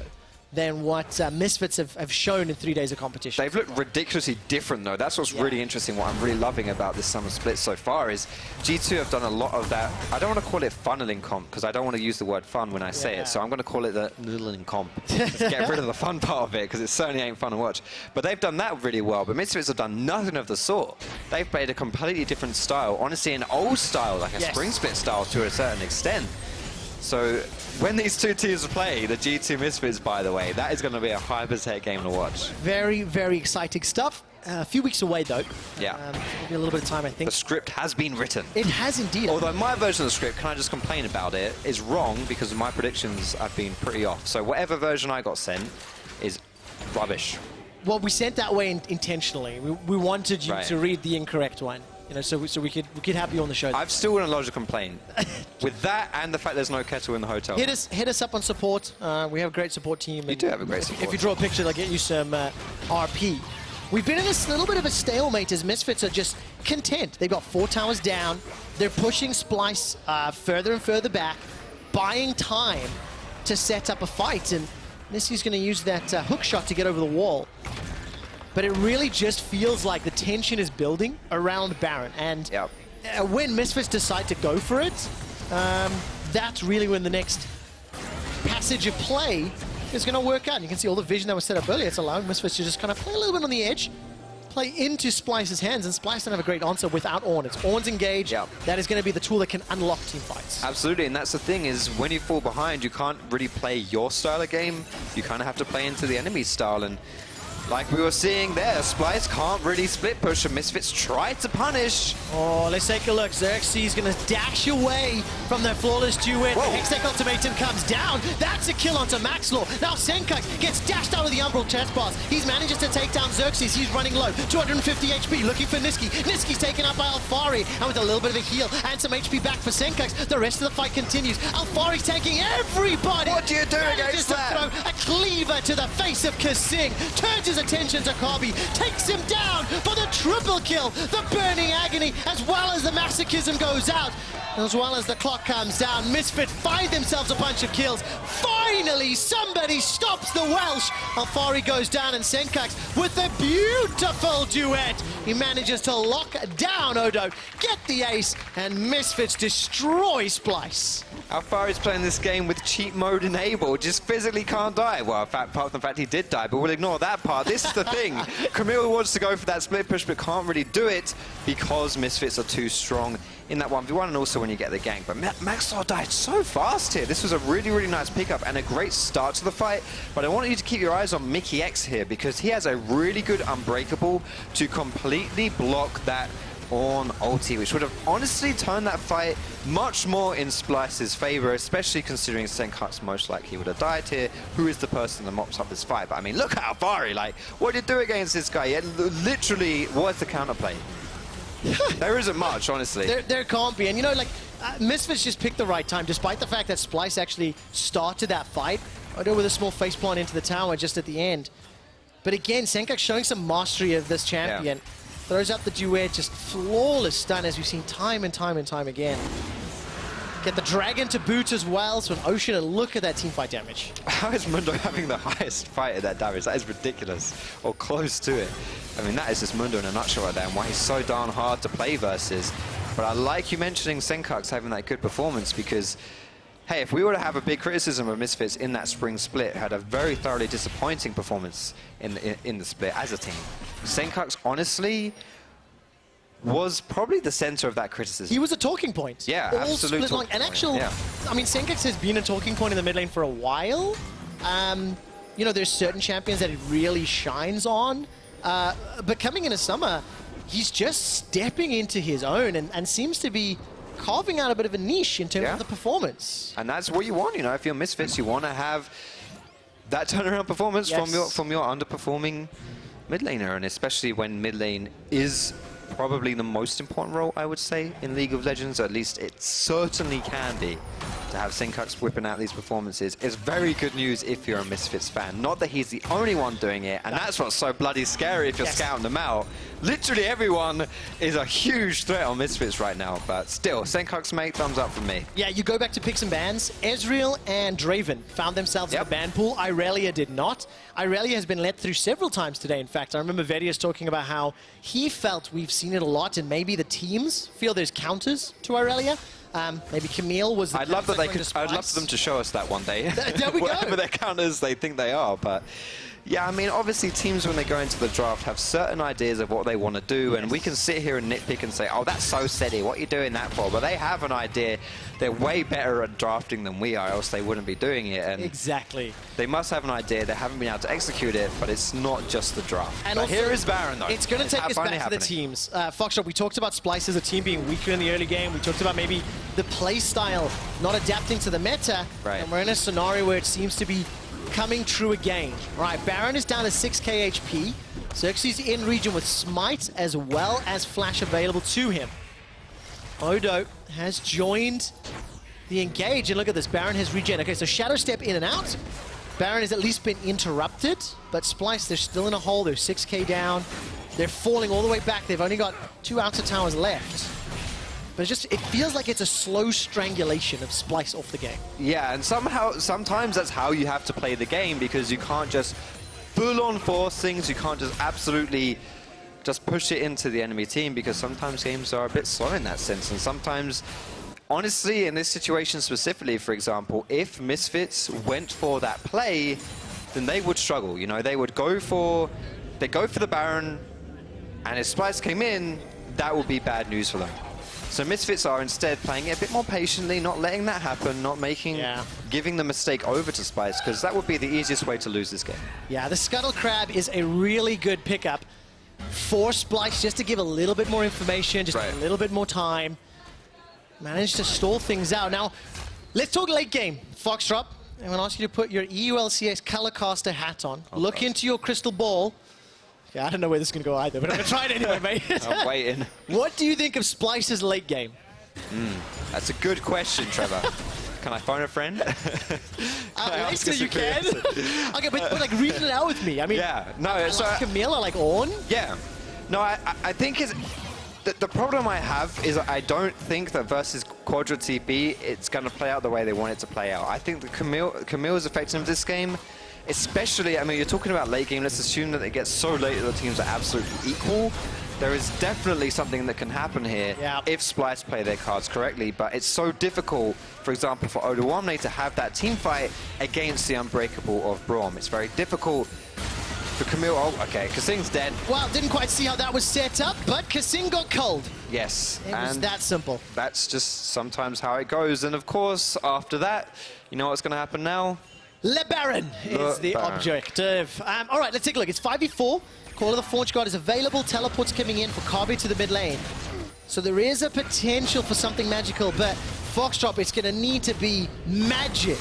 Speaker 2: than what Misfits have shown in 3 days of competition. They've looked ridiculously different, though. That's what's really interesting. What I'm really loving about this summer split so far is G2 have done a lot of that. I don't want to call it funneling comp, because I don't want to use the word fun when I say it, so I'm going to call it the noodling comp. Let's get rid of the fun part of it, because it certainly ain't fun to watch. But they've done that really well, but Misfits have done nothing of the sort. They've played a completely different style, honestly an old style, like a spring split style to a certain extent. So when these two teams play, the G2 Misfits, by the way, that is going to be a high-paced game to watch. Very, very exciting stuff. A few weeks away, though. Yeah. Maybe a little bit of time, I think. The script has been written. It has indeed. Although my version of the script, can I just complain about it, is wrong because my predictions have been pretty off. So whatever version I got sent is rubbish. Well, we sent that way intentionally. We wanted you to read the incorrect one.
Speaker 1: You know, so we could have you on the show.
Speaker 2: I've still got a lodge a complaint with that and the fact there's no kettle in the hotel.
Speaker 1: Hit us up on support. We have a great support team.
Speaker 2: You do have a great support.
Speaker 1: If you draw a picture, they'll get you some RP. We've been in this little bit of a stalemate as Misfits are just content. They've got 4 towers down. They're pushing Splyce further and further back, buying time to set up a fight. And Nisqy's going to use that hook shot to get over the wall. But it really just feels like the tension is building around Baron. And when Misfits decide to go for it, that's really when the next passage of play is going to work out. And you can see all the vision that was set up earlier. It's allowing Misfits to just kind of play a little bit on the edge, play into Splyce's hands, and Splyce don't have a great answer without Ornn. It's Ornn's engage. That is going to be the tool that can unlock team fights.
Speaker 2: Absolutely, and that's the thing is when you fall behind, you can't really play your style of game. You kind of have to play into the enemy's style, and like we were seeing there, Splyce can't really split push, and Misfits try to punish.
Speaker 1: Oh, let's take a look. Xerxe is going to dash away from their flawless duet. The Hextech ultimatum comes down. That's a kill onto Maxlore. Now Sencux gets dashed out of the Umbral chest bars. He manages to take down Xerxe. He's running low. 250 HP, looking for Nisqy. Nisqy's taken out by Alphari, and with a little bit of a heal and some HP back for Sencux, the rest of the fight continues. Alphari's tanking everybody.
Speaker 2: What do you do against that?
Speaker 1: Throw a cleaver to the face of Kasing. Turns his attention to Kobbe, takes him down for the triple kill. The burning agony, as well as the masochism goes out, as well as the clock comes down. Misfit find themselves a bunch of kills. Finally, somebody stops the Welsh. Alphari goes down, and Sencux with a beautiful duet. He manages to lock down Odo, get the ace, and Misfits destroy Splyce.
Speaker 2: Alphari's playing this game with cheat mode enabled, just physically can't die. Well, in fact, apart from the fact he did die, but we'll ignore that part. This is the thing. Camille wants to go for that split push, but can't really do it because Misfits are too strong in that 1v1, and also when you get the gank. But Maxlore died so fast here. This was a really, really nice pickup and a great start to the fight. But I want you to keep your eyes on Mikyx here, because he has a really good unbreakable to completely block that Ornn ulti, which would have honestly turned that fight much more in Splyce's favor, especially considering Sencux most likely would have died here. Who is the person that mops up this fight? But I mean, look at Alphari, like, what did you do against this guy? Yeah, literally, what's the counterplay? There isn't much, honestly.
Speaker 1: There can't be. And you know, like, Misfits just picked the right time, despite the fact that Splyce actually started that fight. Odo with a small faceplant into the tower just at the end. But again, Sencux showing some mastery of this champion.
Speaker 2: Yeah.
Speaker 1: Throws up the duet, just flawless stun, as we've seen time and time and time again. Get the dragon to boot as well, so an Ocean, and look at that teamfight damage.
Speaker 2: How is Mundo having the highest fight at that damage? That is ridiculous, or close to it. I mean, that is just Mundo in a nutshell right there, and why he's so darn hard to play versus. But I like you mentioning Sencux having that good performance, because hey, if we were to have a big criticism of Misfits in that spring split, had a very thoroughly disappointing performance in the split as a team. Sencux, honestly, was probably the center of that criticism.
Speaker 1: He was a talking point.
Speaker 2: Yeah,
Speaker 1: all
Speaker 2: absolute
Speaker 1: split line. And actually, I mean, Sencux has been a talking point in the mid lane for a while. You know, there's certain champions that it really shines on. But coming into summer, he's just stepping into his own and seems to be carving out a bit of a niche in terms of the performance.
Speaker 2: And that's what you want, you know, if you're Misfits, you want to have that turnaround performance from your underperforming mid laner, and especially when mid lane is probably the most important role, I would say, in League of Legends. At least it certainly can be. To have Sencux whipping out these performances is very good news if you're a Misfits fan. Not that he's the only one doing it, and that's what's so bloody scary if you're scouting them out. Literally everyone is a huge threat on Misfits right now, but still, Sencux, mate, thumbs up from me.
Speaker 1: Yeah, you go back to picks and bans. Ezreal and Draven found themselves in the ban pool. Irelia did not. Irelia has been let through several times today, in fact. I remember Vedius talking about how he felt we've seen it a lot, and maybe the teams feel there's counters to Irelia. Maybe Camille was the
Speaker 2: I'd love that they could. I'd love for them to show us that one day.
Speaker 1: There we go.
Speaker 2: Whatever their counters they think they are, but yeah, I mean, obviously teams when they go into the draft have certain ideas of what they want to do, and we can sit here and nitpick and say, oh, that's so silly, what are you doing that for? But they have an idea. They're way better at drafting than we are, else they wouldn't be doing it. And
Speaker 1: exactly.
Speaker 2: They must have an idea. They haven't been able to execute it, but it's not just the draft. And
Speaker 1: also,
Speaker 2: here is Baron, though.
Speaker 1: It's going to take us back to the teams. Foxdrop, we talked about Splyce as a team being weaker in the early game. We talked about maybe the play style not adapting to the meta.
Speaker 2: Right.
Speaker 1: And we're in a scenario where it seems to be coming true again. Right, Baron is down to 6k HP. Xerxe's in region with Smite as well as Flash available to him. Odo has joined the engage, and look at this, Baron has regen. Okay, so Shadow Step in and out. Baron has at least been interrupted, but Splyce, they're still in a hole. They're 6k down. They're falling all the way back. They've only got 2 outer towers left. But it feels like it's a slow strangulation of Splyce off the game.
Speaker 2: Yeah, and sometimes that's how you have to play the game, because you can't just full-on force things. You can't just absolutely just push it into the enemy team, because sometimes games are a bit slow in that sense. And sometimes, honestly, in this situation specifically, for example, if Misfits went for that play, then they would struggle. You know, they would go for the Baron, and if Splyce came in, that would be bad news for them. So Misfits are instead playing it a bit more patiently, not letting that happen, not giving the mistake over to Splyce, because that would be the easiest way to lose this game.
Speaker 1: Yeah, the Scuttle Crab is a really good pickup for Splyce, just to give a little bit more information, just a little bit more time. Managed to stall things out. Now, let's talk late game. Foxdrop, I'm going to ask you to put your EU LCS Colorcaster hat on. Look into your crystal ball. Yeah, I don't know where this is going to go either, but I'm going to try it anyway, mate.
Speaker 2: I'm waiting.
Speaker 1: What do you think of Splyce's late game?
Speaker 2: That's a good question, Trevor. Can I phone a friend?
Speaker 1: Later you can. Okay, but like read it out with me. I mean,
Speaker 2: yeah, no,
Speaker 1: so like Camille, I like Ornn.
Speaker 2: Yeah, no, I think the problem I have is I don't think that versus Quadra TP it's going to play out the way they want it to play out. I think that Camille is effective in this game. Especially, I mean, you're talking about late game. Let's assume that it gets so late that the teams are absolutely equal. There is definitely something that can happen here if Splyce play their cards correctly, but it's so difficult, for example, for Odoamne to have that team fight against the Unbreakable of Braum. It's very difficult for Camille. Oh, okay, Kasing's dead.
Speaker 1: Well, didn't quite see how that was set up, but Kasing got cold.
Speaker 2: Yes.
Speaker 1: It was that simple.
Speaker 2: That's just sometimes how it goes. And of course, after that, you know what's going to happen now?
Speaker 1: Le Baron is the objective. All right, let's take a look. It's 5v4. Call of the Forge God is available. Teleport's coming in for Kobbe to the mid lane. So there is a potential for something magical, but Foxdrop, it's going to need to be magic.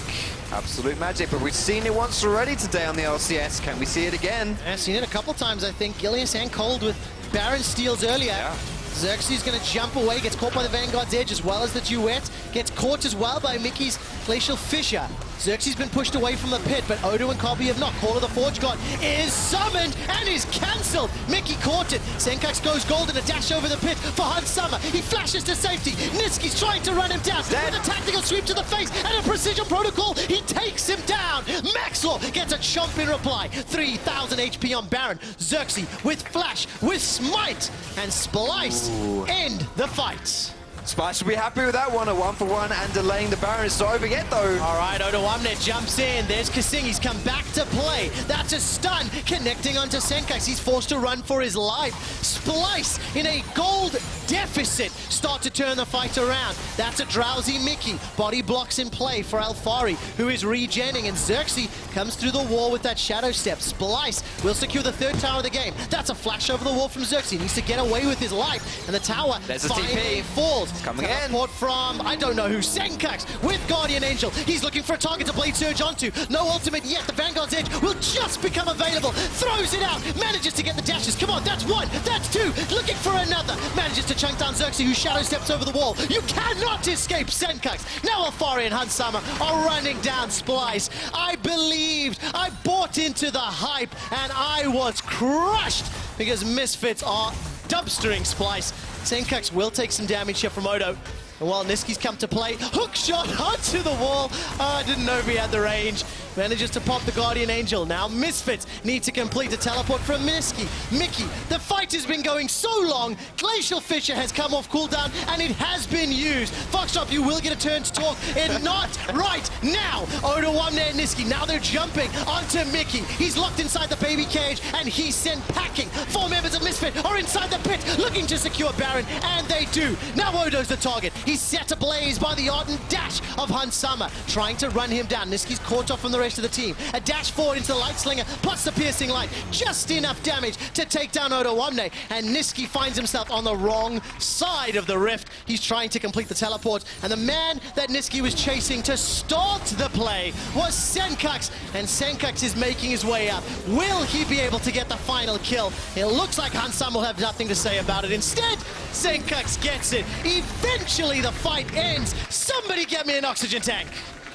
Speaker 2: Absolute magic, but we've seen it once already today on the LCS. Can we see it again?
Speaker 1: I've seen it a couple times, I think. Gilius and Cold with Baron steals earlier.
Speaker 2: Yeah.
Speaker 1: Xerxe's going to jump away, gets caught by the Vanguard's Edge as well as the Duet, gets caught as well by Mickey's Glacial Fissure. Xerxe's been pushed away from the pit, but Odo and Kobbe have not. Call of the Forge God is summoned and is cancelled. Mikyx caught it. Sencux goes golden, a dash over the pit for Hunsummer. He flashes to safety. Nisqy's trying to run him down with a tactical sweep to the face and a precision protocol. He takes him down. Maxlore gets a chomp in reply. 3,000 HP on Baron. Xerxe with flash, with smite, and Splyce end the fight.
Speaker 2: Splyce will be happy with that one, a 1-for-1 and delaying the Baron. It's not over yet though.
Speaker 1: All right, Odoamne jumps in. There's Kasing, he's come back to play. That's a stun, connecting onto Sencux. He's forced to run for his life. Splyce in a gold deficit start to turn the fight around. That's a drowsy Mickey. Body blocks in play for Alphari, who is regenning, and Xerxe comes through the wall with that shadow step. Splyce will secure the third tower of the game. That's a flash over the wall from Xerxe. He needs to get away with his life, and the tower finally falls.
Speaker 2: Coming in.
Speaker 1: Teleport from, I don't know who, Sencux with Guardian Angel. He's looking for a target to Blade Surge onto. No ultimate yet. The Vanguard's Edge will just become available. Throws it out. Manages to get the dashes. Come on, that's one. That's two. Looking for another. Manages to chunk down Xerxe, who shadow steps over the wall. You cannot escape Sencux. Now Alphari and Hunsummer are running down Splyce. I believed. I bought into the hype, and I was crushed because Misfits are dumpstering Splyce. Sencux will take some damage here from Odo. And while Nisqy's come to play, hook shot onto the wall. I didn't know if he had the range. Manages to pop the Guardian Angel. Now Misfits need to complete a teleport from Nisqy. Mickey, the fight has been going so long. Glacial Fissure has come off cooldown, and it has been used. Foxdrop, you will get a turn to talk. And not right now. Odoamne and Nisqy, now they're jumping onto Mickey. He's locked inside the baby cage, and he's sent packing. 4 members of Misfit are inside the pit, looking to secure Baron, and they do. Now Odo's the target. He's set ablaze by the ardent dash of Hunsummer, trying to run him down. Nisqy's caught off from the rest of the team. A dash forward into the Light Slinger, plus the Piercing Light. Just enough damage to take down Odoamne. And Nisqy finds himself on the wrong side of the rift. He's trying to complete the teleport. And the man that Nisqy was chasing to start the play was Sencux. And Sencux is making his way up. Will he be able to get the final kill? It looks like Hansam will have nothing to say about it. Instead, Sencux gets it. Eventually, the fight ends. Somebody get me an oxygen tank.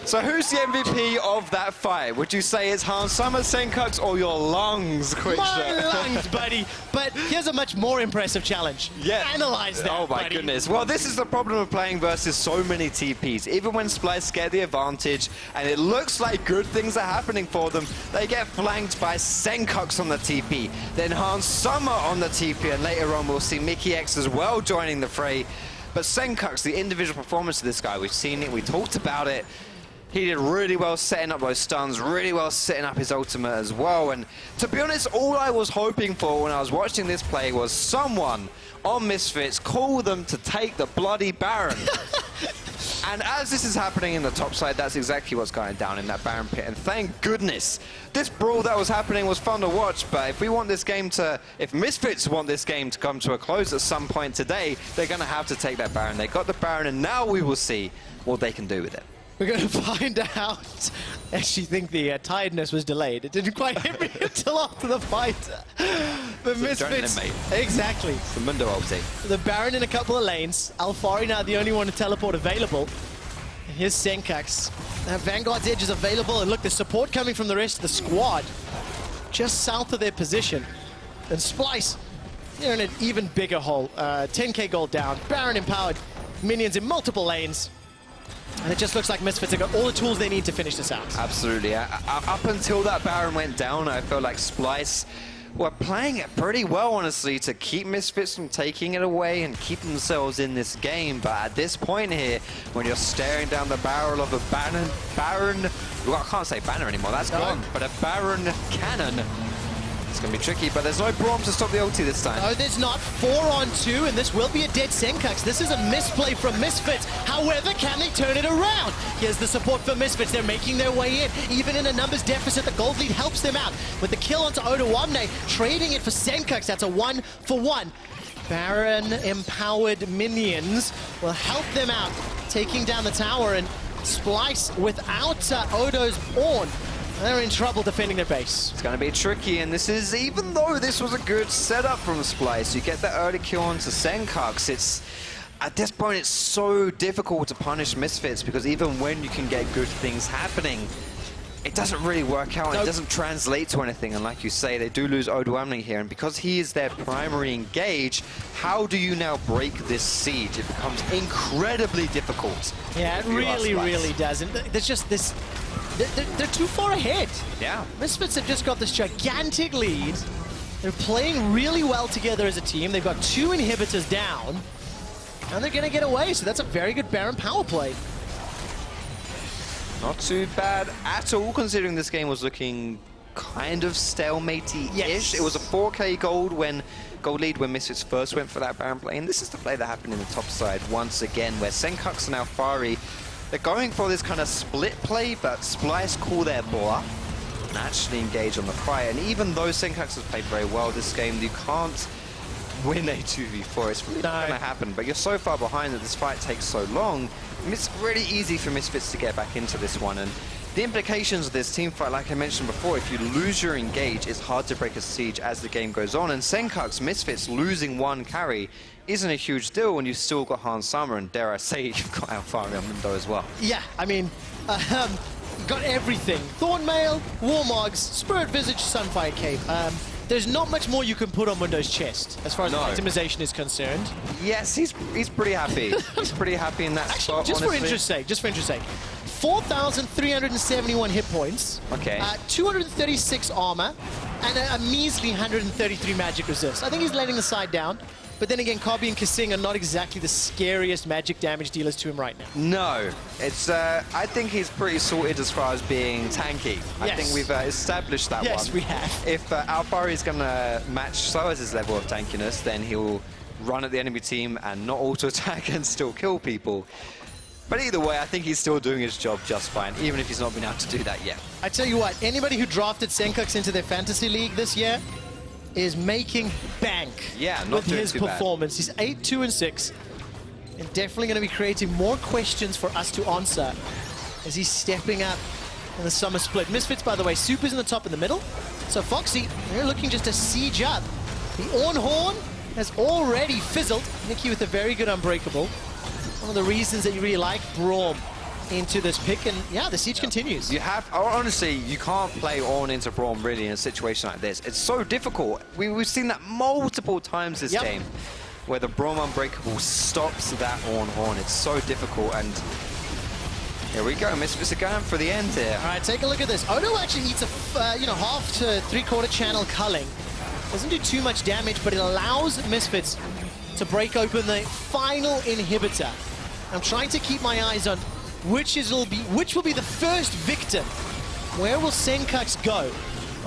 Speaker 2: So who's the MVP of that fight? Would you say it's Hansam, Sencux, or your lungs, QuickShot?
Speaker 1: My lungs, buddy. But here's a much more impressive challenge.
Speaker 2: Yeah.
Speaker 1: Analyze that,
Speaker 2: Oh my
Speaker 1: buddy.
Speaker 2: goodness. Well, this is the problem of playing versus so many TPs. Even when Splyce get the advantage, and it looks like good things are happening for them, they get flanked by Sencux on the TP, then Hansam on the TP, and later on we'll see Mikyx as well joining the fray. But Sencux, the individual performance of this guy, we've seen it, we talked about it. He did really well setting up those stuns, really well setting up his ultimate as well. And to be honest, all I was hoping for when I was watching this play was someone on Misfits call them to take the bloody Baron. And as this is happening in the top side, that's exactly what's going down in that Baron pit. And thank goodness, this brawl that was happening was fun to watch. But if we want this game to, if Misfits want this game to come to a close at some point today, they're going to have to take that Baron. They got the Baron, and now we will see what they can do with it.
Speaker 1: We're going to find out. I actually think the tiredness was delayed. It didn't quite hit me until after the fight. But Misfits... Exactly.
Speaker 2: It's the Mundo ulti.
Speaker 1: The Baron in a couple of lanes. Alphari now the only one to teleport available. And here's Sencux. Now Vanguard's Edge is available. And look, the support coming from the rest of the squad. Just south of their position. And Splyce, they're in an even bigger hole. 10k gold down. Baron empowered. Minions in multiple lanes. And it just looks like Misfits have got all the tools they need to finish this out.
Speaker 2: Absolutely. Up until that Baron went down, I felt like Splyce were playing it pretty well, honestly, to keep Misfits from taking it away and keep themselves in this game. But at this point here, when you're staring down the barrel of a Baron, well, I can't say banner anymore, that's gone, but a Baron cannon, it's going to be tricky, but there's no Braum to stop the ulti this time.
Speaker 1: No, there's not. 4-on-2, and this will be a dead Sencux. This is a misplay from Misfits. However, can they turn it around? Here's the support for Misfits. They're making their way in. Even in a numbers deficit, the gold lead helps them out. With the kill onto Odoamne, trading it for Sencux. That's a 1-for-1. Baron-empowered minions will help them out, taking down the tower, and Splyce without Odo's Ornn. They're in trouble defending their base.
Speaker 2: It's going to be tricky, and this is, even though this was a good setup from Splyce, you get that early kill onto Sencux, it's, at this point, it's so difficult to punish Misfits, because even when you can get good things happening, it doesn't really work out, and it doesn't translate to anything, and like you say, they do lose Odoamne here, and because he is their primary engage, how do you now break this siege? It becomes incredibly difficult.
Speaker 1: Yeah, it really does, and there's just this... They're too far ahead.
Speaker 2: Yeah.
Speaker 1: Misfits have just got this gigantic lead. They're playing really well together as a team. They've got 2 inhibitors down, and they're going to get away, so that's a very good Baron power play.
Speaker 2: Not too bad at all, considering this game was looking kind of stalemate-y-ish.
Speaker 1: Yes.
Speaker 2: It was a 4k gold lead when Misfits first went for that Baron play, and this is the play that happened in the top side once again, where Sencux and Alphari, they're going for this kind of split play, but Splyce call their bluff and actually engage on the fight. And even though Sencux has played very well this game, you can't win a 2v4. It's really not going to happen, but you're so far behind that this fight takes so long. It's really easy for Misfits to get back into this one, and the implications of this team fight, like I mentioned before, if you lose your engage, it's hard to break a siege as the game goes on, and Sencux, Misfits losing 1 carry isn't a huge deal when you've still got Hansam, and dare I say, you've got Alphari on Mundo as well.
Speaker 1: Yeah, I mean, got everything. Thornmail, Warmogs, Spirit Visage, Sunfire Cape. There's not much more you can put on Mundo's chest as far as optimization is concerned.
Speaker 2: Yes, he's pretty happy. He's pretty happy in that spot,
Speaker 1: just
Speaker 2: honestly.
Speaker 1: for interest's sake, 4,371 hit points, 236 armor, and a measly 133 magic resist. I think he's letting the side down. But then again, Kobbe and Kasing are not exactly the scariest magic damage dealers to him right now.
Speaker 2: No, it's. I think he's pretty sorted as far as being tanky. I think we've established that one.
Speaker 1: Yes, we have.
Speaker 2: If Alphari is going to match Soaz's level of tankiness, then he'll run at the enemy team and not auto-attack and still kill people. But either way, I think he's still doing his job just fine, even if he's not been able to do that yet.
Speaker 1: I tell you what, anybody who drafted Sencux into their fantasy league this year is making bank with his performance. He's 8-2-6, and definitely going to be creating more questions for us to answer as he's stepping up in the summer split. Misfits, by the way, Super's in the top in the middle. So Foxy, they're looking just to siege up. The Ornn has already fizzled. Nisqy with a very good unbreakable. One of the reasons that you really like Braum into this pick, and yeah, the siege continues.
Speaker 2: You have, honestly, you can't play Ornn into Braum really in a situation like this. It's so difficult. We've seen that multiple times this game, where the Braum unbreakable stops that Ornn. It's so difficult, and here we go. Misfits are going for the end here.
Speaker 1: All right, take a look at this. Odo actually eats a half to three-quarter channel culling. Doesn't do too much damage, but it allows Misfits to break open the final inhibitor. I'm trying to keep my eyes on which will be the first victim. Where will Sencux go?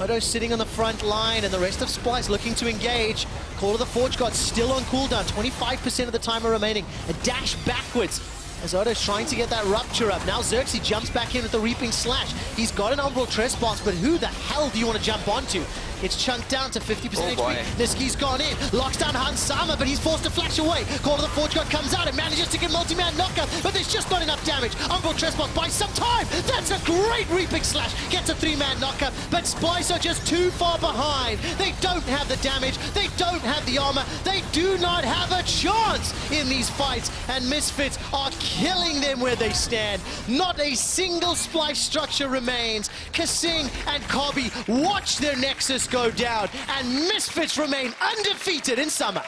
Speaker 1: Odo sitting on the front line, and the rest of Splyce looking to engage. Call of the Forge God still on cooldown, 25% of the timer remaining. A dash backwards as Odo's trying to get that rupture up. Now Xerxe jumps back in with the Reaping Slash. He's got an umbral trespass, but who the hell do you want to jump onto? It's chunked down to 50% HP. Nisqy's gone in, locks down Hansama, but he's forced to flash away. Call of the Forge God comes out and manages to get multi-man knockup, but there's just not enough damage. Umbral trespass buys some time. That's a great Reaping Slash. Gets a 3-man knockup, but Splyce are just too far behind. They don't have the damage. They don't have the armor. They do not have a chance in these fights, and Misfits are killing them where they stand. Not a single Splyce structure remains. Kasing and Kobbe watch their Nexus go down, and Misfits remain undefeated in summer.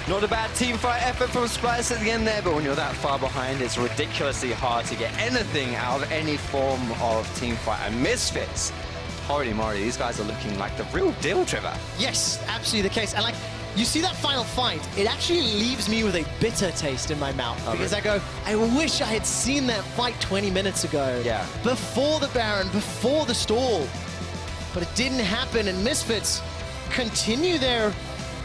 Speaker 2: Not a bad team fight effort from Splyce at the end there, but when you're that far behind, it's ridiculously hard to get anything out of any form of team fight. And Misfits, holy moly, these guys are looking like the real deal, Trevor.
Speaker 1: Yes, absolutely the case. And like, you see that final fight, it actually leaves me with a bitter taste in my mouth, because I go, I wish I had seen that fight 20 minutes ago.
Speaker 2: Yeah.
Speaker 1: Before the Baron, before the stall. But it didn't happen, and Misfits continue their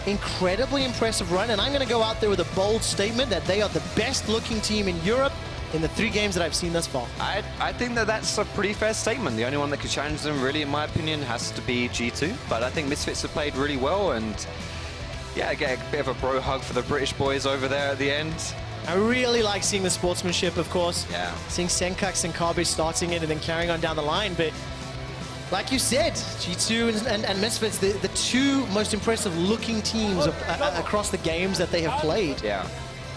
Speaker 1: incredibly impressive run, and I'm going to go out there with a bold statement that they are the best-looking team in Europe in the 3 games that I've seen thus far.
Speaker 2: I think that that's a pretty fair statement. The only one that could challenge them, really, in my opinion, has to be G2. But I think Misfits have played really well, and yeah, get a bit of a bro hug for the British boys over there at the end.
Speaker 1: I really like seeing the sportsmanship, of course.
Speaker 2: Yeah.
Speaker 1: Seeing Sencux and Kobbe starting it and then carrying on down the line, but like you said, G2 and Misfits, the 2 most impressive looking teams across the games that they have played.
Speaker 2: Yeah.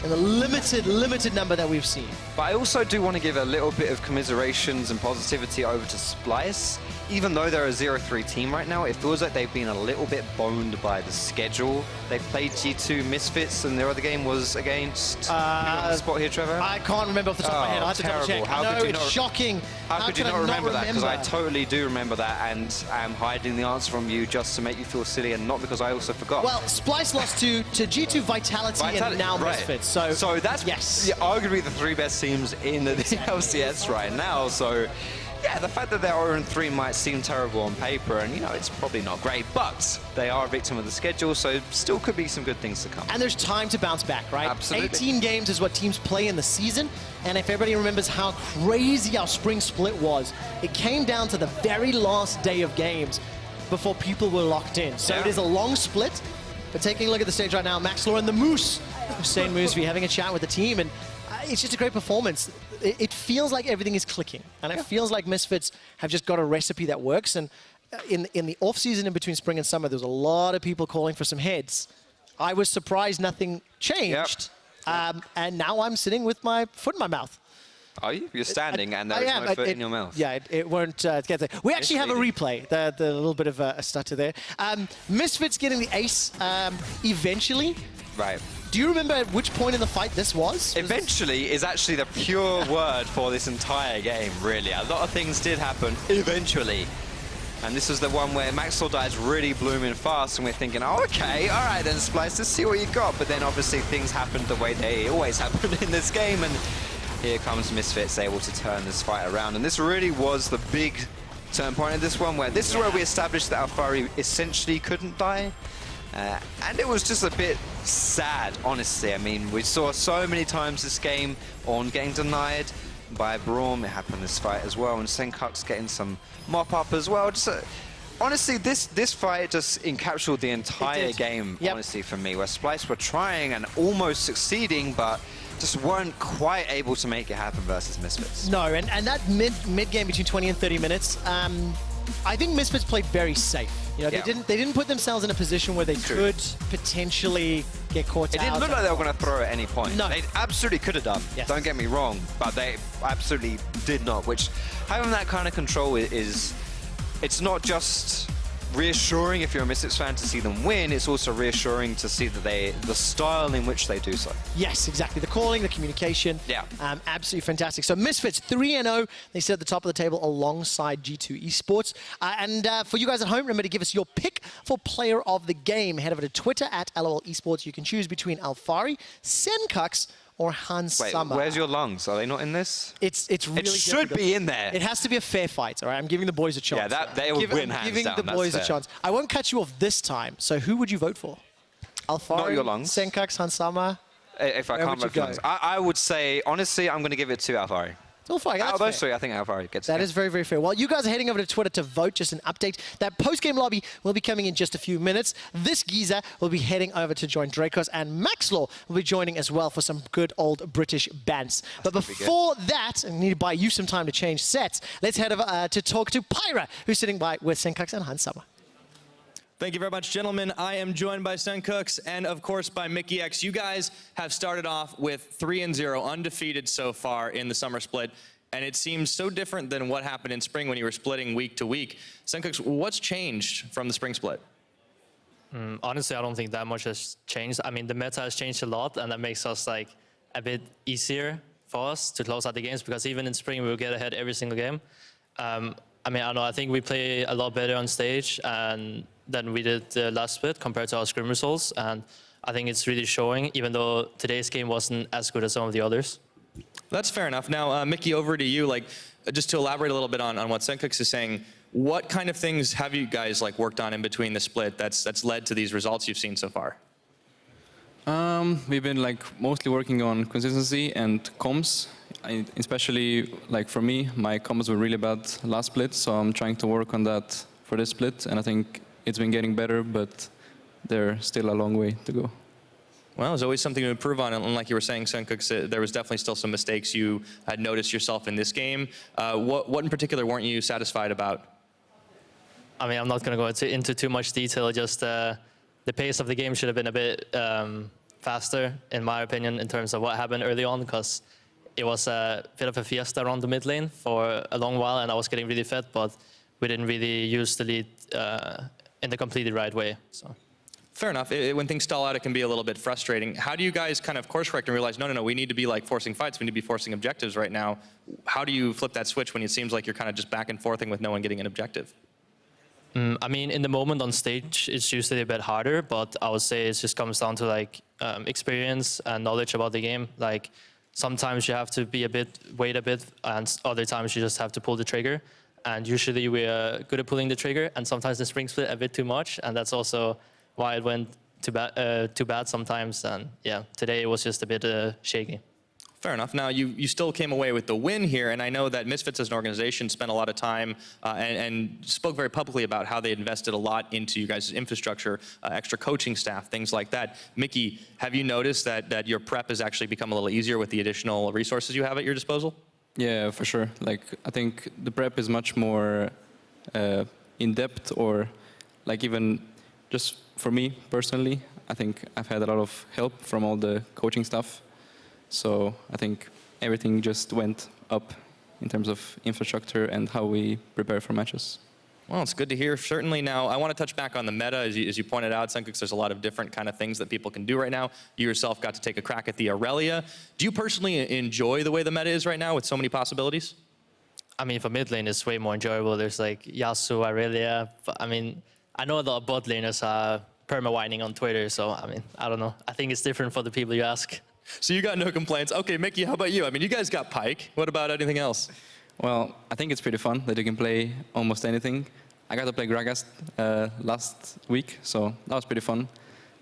Speaker 1: And the limited number that we've seen.
Speaker 2: But I also do want to give a little bit of commiserations and positivity over to Splyce. Even though they're a 0-3 team right now, it feels like they've been a little bit boned by the schedule. They played G2 Misfits, and their other game was against... spot here, Trevor?
Speaker 1: I can't remember off the top of my head. I have to double check.
Speaker 2: How
Speaker 1: could you it's shocking.
Speaker 2: How could you not remember that? Because I totally do remember that, and I'm hiding the answer from you just to make you feel silly, and not because I also forgot.
Speaker 1: Well, Splyce lost to G2 Vitality and now Misfits. So
Speaker 2: that's arguably the 3 best teams in the LCS right now. So yeah, the fact that they're 0-3 might seem terrible on paper, and it's probably not great, but they are a victim of the schedule, so still could be some good things to come.
Speaker 1: And there's time to bounce back, right?
Speaker 2: Absolutely.
Speaker 1: 18 games is what teams play in the season, and if everybody remembers how crazy our spring split was, it came down to the very last day of games before people were locked in. So it is a long split, but taking a look at the stage right now, Maxlore and the Moose, Hussein Moosvi having a chat with the team, and it's just a great performance. It feels like everything is clicking, and it feels like Misfits have just got a recipe that works. And in the off-season in between spring and summer, there's a lot of people calling for some heads. I was surprised nothing changed, and now I'm sitting with my foot in my mouth.
Speaker 2: Are you? You're standing, and there's no foot in your mouth.
Speaker 1: Yeah, it won't get there. We actually have a replay, the little bit of a stutter there. Misfits getting the ace eventually.
Speaker 2: Right.
Speaker 1: Do you remember at which point in the fight this was?
Speaker 2: Eventually is actually the pure word for this entire game, really. A lot of things did happen eventually. And this was the one where Maxlore dies really blooming fast, and we're thinking, oh, okay, all right then, Splyce, let's see what you got. But then obviously things happened the way they always happen in this game, and here comes Misfits able to turn this fight around. And this really was the big turn point of this one, where this is where we established that Alphari essentially couldn't die. And it was just a bit sad, honestly. I mean, we saw so many times this game Ornn getting denied by Braum. It happened this fight as well, and Sencux getting some mop-up as well. Just, honestly, this fight just encapsulated the entire game, honestly, for me, where Splyce were trying and almost succeeding, but just weren't quite able to make it happen versus Misfits.
Speaker 1: No, and that mid game between 20 and 30 minutes, I think Misfits played very safe. You know, they didn't put themselves in a position where they could potentially get caught out.
Speaker 2: It didn't look like they were going to throw at any point.
Speaker 1: No.
Speaker 2: They absolutely could have done.
Speaker 1: Yes.
Speaker 2: Don't get me wrong, but they absolutely did not. Which having that kind of control is, it's not just reassuring if you're a Misfits fan to see them win, it's also reassuring to see that the style in which they do so.
Speaker 1: Yes, exactly. The calling, the communication.
Speaker 2: Yeah.
Speaker 1: Absolutely fantastic. So Misfits 3-0. They sit at the top of the table alongside G2 eSports. And for you guys at home, remember to give us your pick for player of the game. Head over to Twitter at LOL Esports. You can choose between Alphari, Sencux, or Hans
Speaker 2: Wait,
Speaker 1: Summer.
Speaker 2: where's your lungs? Are they not in this?
Speaker 1: It's really
Speaker 2: It should be in there.
Speaker 1: It has to be a fair fight, all right? I'm giving the boys a chance.
Speaker 2: Yeah, they will win hands down.
Speaker 1: I'm giving the boys a chance. I won't cut you off this time. So who would you vote for? Alphari,
Speaker 2: not your lungs.
Speaker 1: Sencux, Hans Summer?
Speaker 2: If I can't vote for lungs. I would say, honestly, I'm going to give it to Alphari.
Speaker 1: Alphari,
Speaker 2: Out of those three, I think Alphari gets it.
Speaker 1: That is very, very fair. While you guys are heading over to Twitter to vote, just an update. That post-game lobby will be coming in just a few minutes. This geezer will be heading over to join Dracos, and Maxlore will be joining as well for some good old British bants. But before that, I need to buy you some time to change sets. Let's head over to talk to Pyra, who's sitting by with Sencux and Hans Summer.
Speaker 3: Thank you very much, gentlemen. I am joined by Sencux and, of course, by Mikyx. You guys have started off with 3-0, undefeated so far in the summer split. And it seems so different than what happened in spring when you were splitting week to week. Sencux, what's changed from the spring split?
Speaker 4: Honestly, I don't think that much has changed. I mean, the meta has changed a lot, and that makes us like a bit easier for us to close out the games, because even in spring, we will get ahead every single game. I mean, I don't know, I think we play a lot better on stage than we did the last split compared to our scrim results, and I think it's really showing, even though today's game wasn't as good as some of the others.
Speaker 3: That's fair enough. Now, Mickey, over to you. Like, just to elaborate a little bit on what Sencux is saying, what kind of things have you guys like worked on in between the split that's led to these results you've seen so far?
Speaker 5: We've been like mostly working on consistency and comms. Especially like for me, my combos were really bad last split, so I'm trying to work on that for this split, and I think it's been getting better, but there's still a long way to go.
Speaker 3: Well, there's always something to improve on, and like you were saying, Sencux, there was definitely still some mistakes you had noticed yourself in this game. What in particular weren't you satisfied about?
Speaker 4: I mean, I'm not going to go into too much detail, just the pace of the game should have been a bit faster, in my opinion, in terms of what happened early on, because it was a bit of a fiesta around the mid lane for a long while, and I was getting really fed, but we didn't really use the lead in the completely right way. So.
Speaker 3: Fair enough. When things stall out, it can be a little bit frustrating. How do you guys kind of course correct and realize, no, we need to be like forcing fights, we need to be forcing objectives right now? How do you flip that switch when it seems like you're kind of just back and forthing with no one getting an objective?
Speaker 4: I mean, in the moment on stage, it's usually a bit harder, but I would say it just comes down to like experience and knowledge about the game. Like sometimes you have to be wait a bit, and other times you just have to pull the trigger. And usually we're good at pulling the trigger, and sometimes the spring split a bit too much, and that's also why it went too bad sometimes. And yeah, today it was just a bit shaky.
Speaker 3: Fair enough. Now, you still came away with the win here, and I know that Misfits as an organization spent a lot of time and spoke very publicly about how they invested a lot into you guys' infrastructure, extra coaching staff, things like that. Mickey, have you noticed that your prep has actually become a little easier with the additional resources you have at your disposal?
Speaker 5: Yeah, for sure. Like, I think the prep is much more in-depth, or like even just for me personally, I think I've had a lot of help from all the coaching stuff. So I think everything just went up in terms of infrastructure and how we prepare for matches.
Speaker 3: Well, it's good to hear, certainly. Now, I want to touch back on the meta. As you pointed out, Sencux, there's a lot of different kind of things that people can do right now. You yourself got to take a crack at the Irelia. Do you personally enjoy the way the meta is right now with so many possibilities?
Speaker 4: I mean, for mid lane, it's way more enjoyable. There's like Yasuo, Irelia. I mean, I know a lot of bot laners are perma-whining on Twitter, so I mean, I don't know. I think it's different for the people you ask.
Speaker 3: So you got no complaints. Okay, Mickey, how about you? I mean, you guys got Pyke. What about anything else?
Speaker 5: Well, I think it's pretty fun that you can play almost anything. I got to play Gragas last week, so that was pretty fun.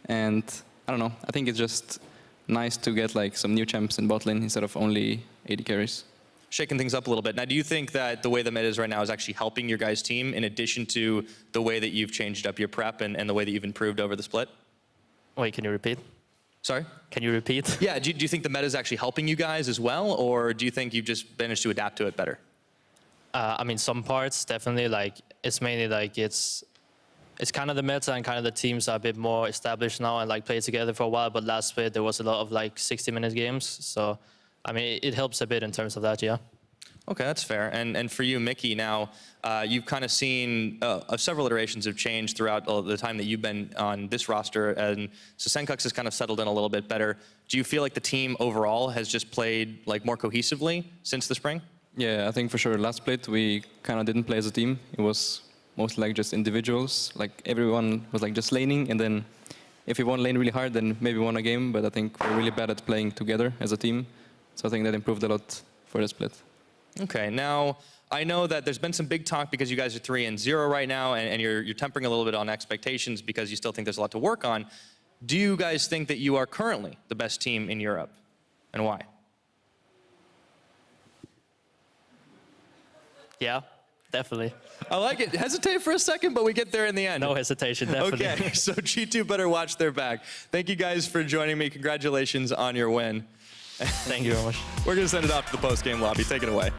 Speaker 5: And I don't know, I think it's just nice to get like some new champs in bot lane instead of only AD carries.
Speaker 3: Shaking things up a little bit. Now, do you think that the way the meta is right now is actually helping your guys' team in addition to the way that you've changed up your prep and the way that you've improved over the split?
Speaker 4: Wait, can you repeat?
Speaker 3: Sorry?
Speaker 4: Can you repeat?
Speaker 3: Yeah, do you think the meta is actually helping you guys as well, or do you think you've just managed to adapt to it better?
Speaker 4: I mean, some parts definitely. Like it's mainly like it's kind of the meta and kind of the teams are a bit more established now and like play together for a while. But last split there was a lot of like 60-minute games, so I mean it helps a bit in terms of that, yeah.
Speaker 3: Okay, that's fair. And for you, Mikyx, now you've kind of seen several iterations of change throughout the time that you've been on this roster, and so Sencux has kind of settled in a little bit better. Do you feel like the team overall has just played like more cohesively since the spring?
Speaker 5: Yeah, I think for sure. Last split we kind of didn't play as a team. It was mostly like just individuals. Like everyone was like just laning, and then if we won lane really hard, then maybe won a game. But I think we're really bad at playing together as a team. So I think that improved a lot for the split.
Speaker 3: Okay, now I know that there's been some big talk because you guys are 3-0 right now, and you're tempering a little bit on expectations because you still think there's a lot to work on. Do you guys think that you are currently the best team in Europe, and why?
Speaker 4: Yeah, definitely.
Speaker 3: I like it. Hesitate for a second, but we get there in the end.
Speaker 4: No hesitation, definitely.
Speaker 3: Okay, so G2 better watch their back. Thank you guys for joining me. Congratulations on your win.
Speaker 4: Thank you very much.
Speaker 3: We're going to send it off to the post-game lobby. Take it away.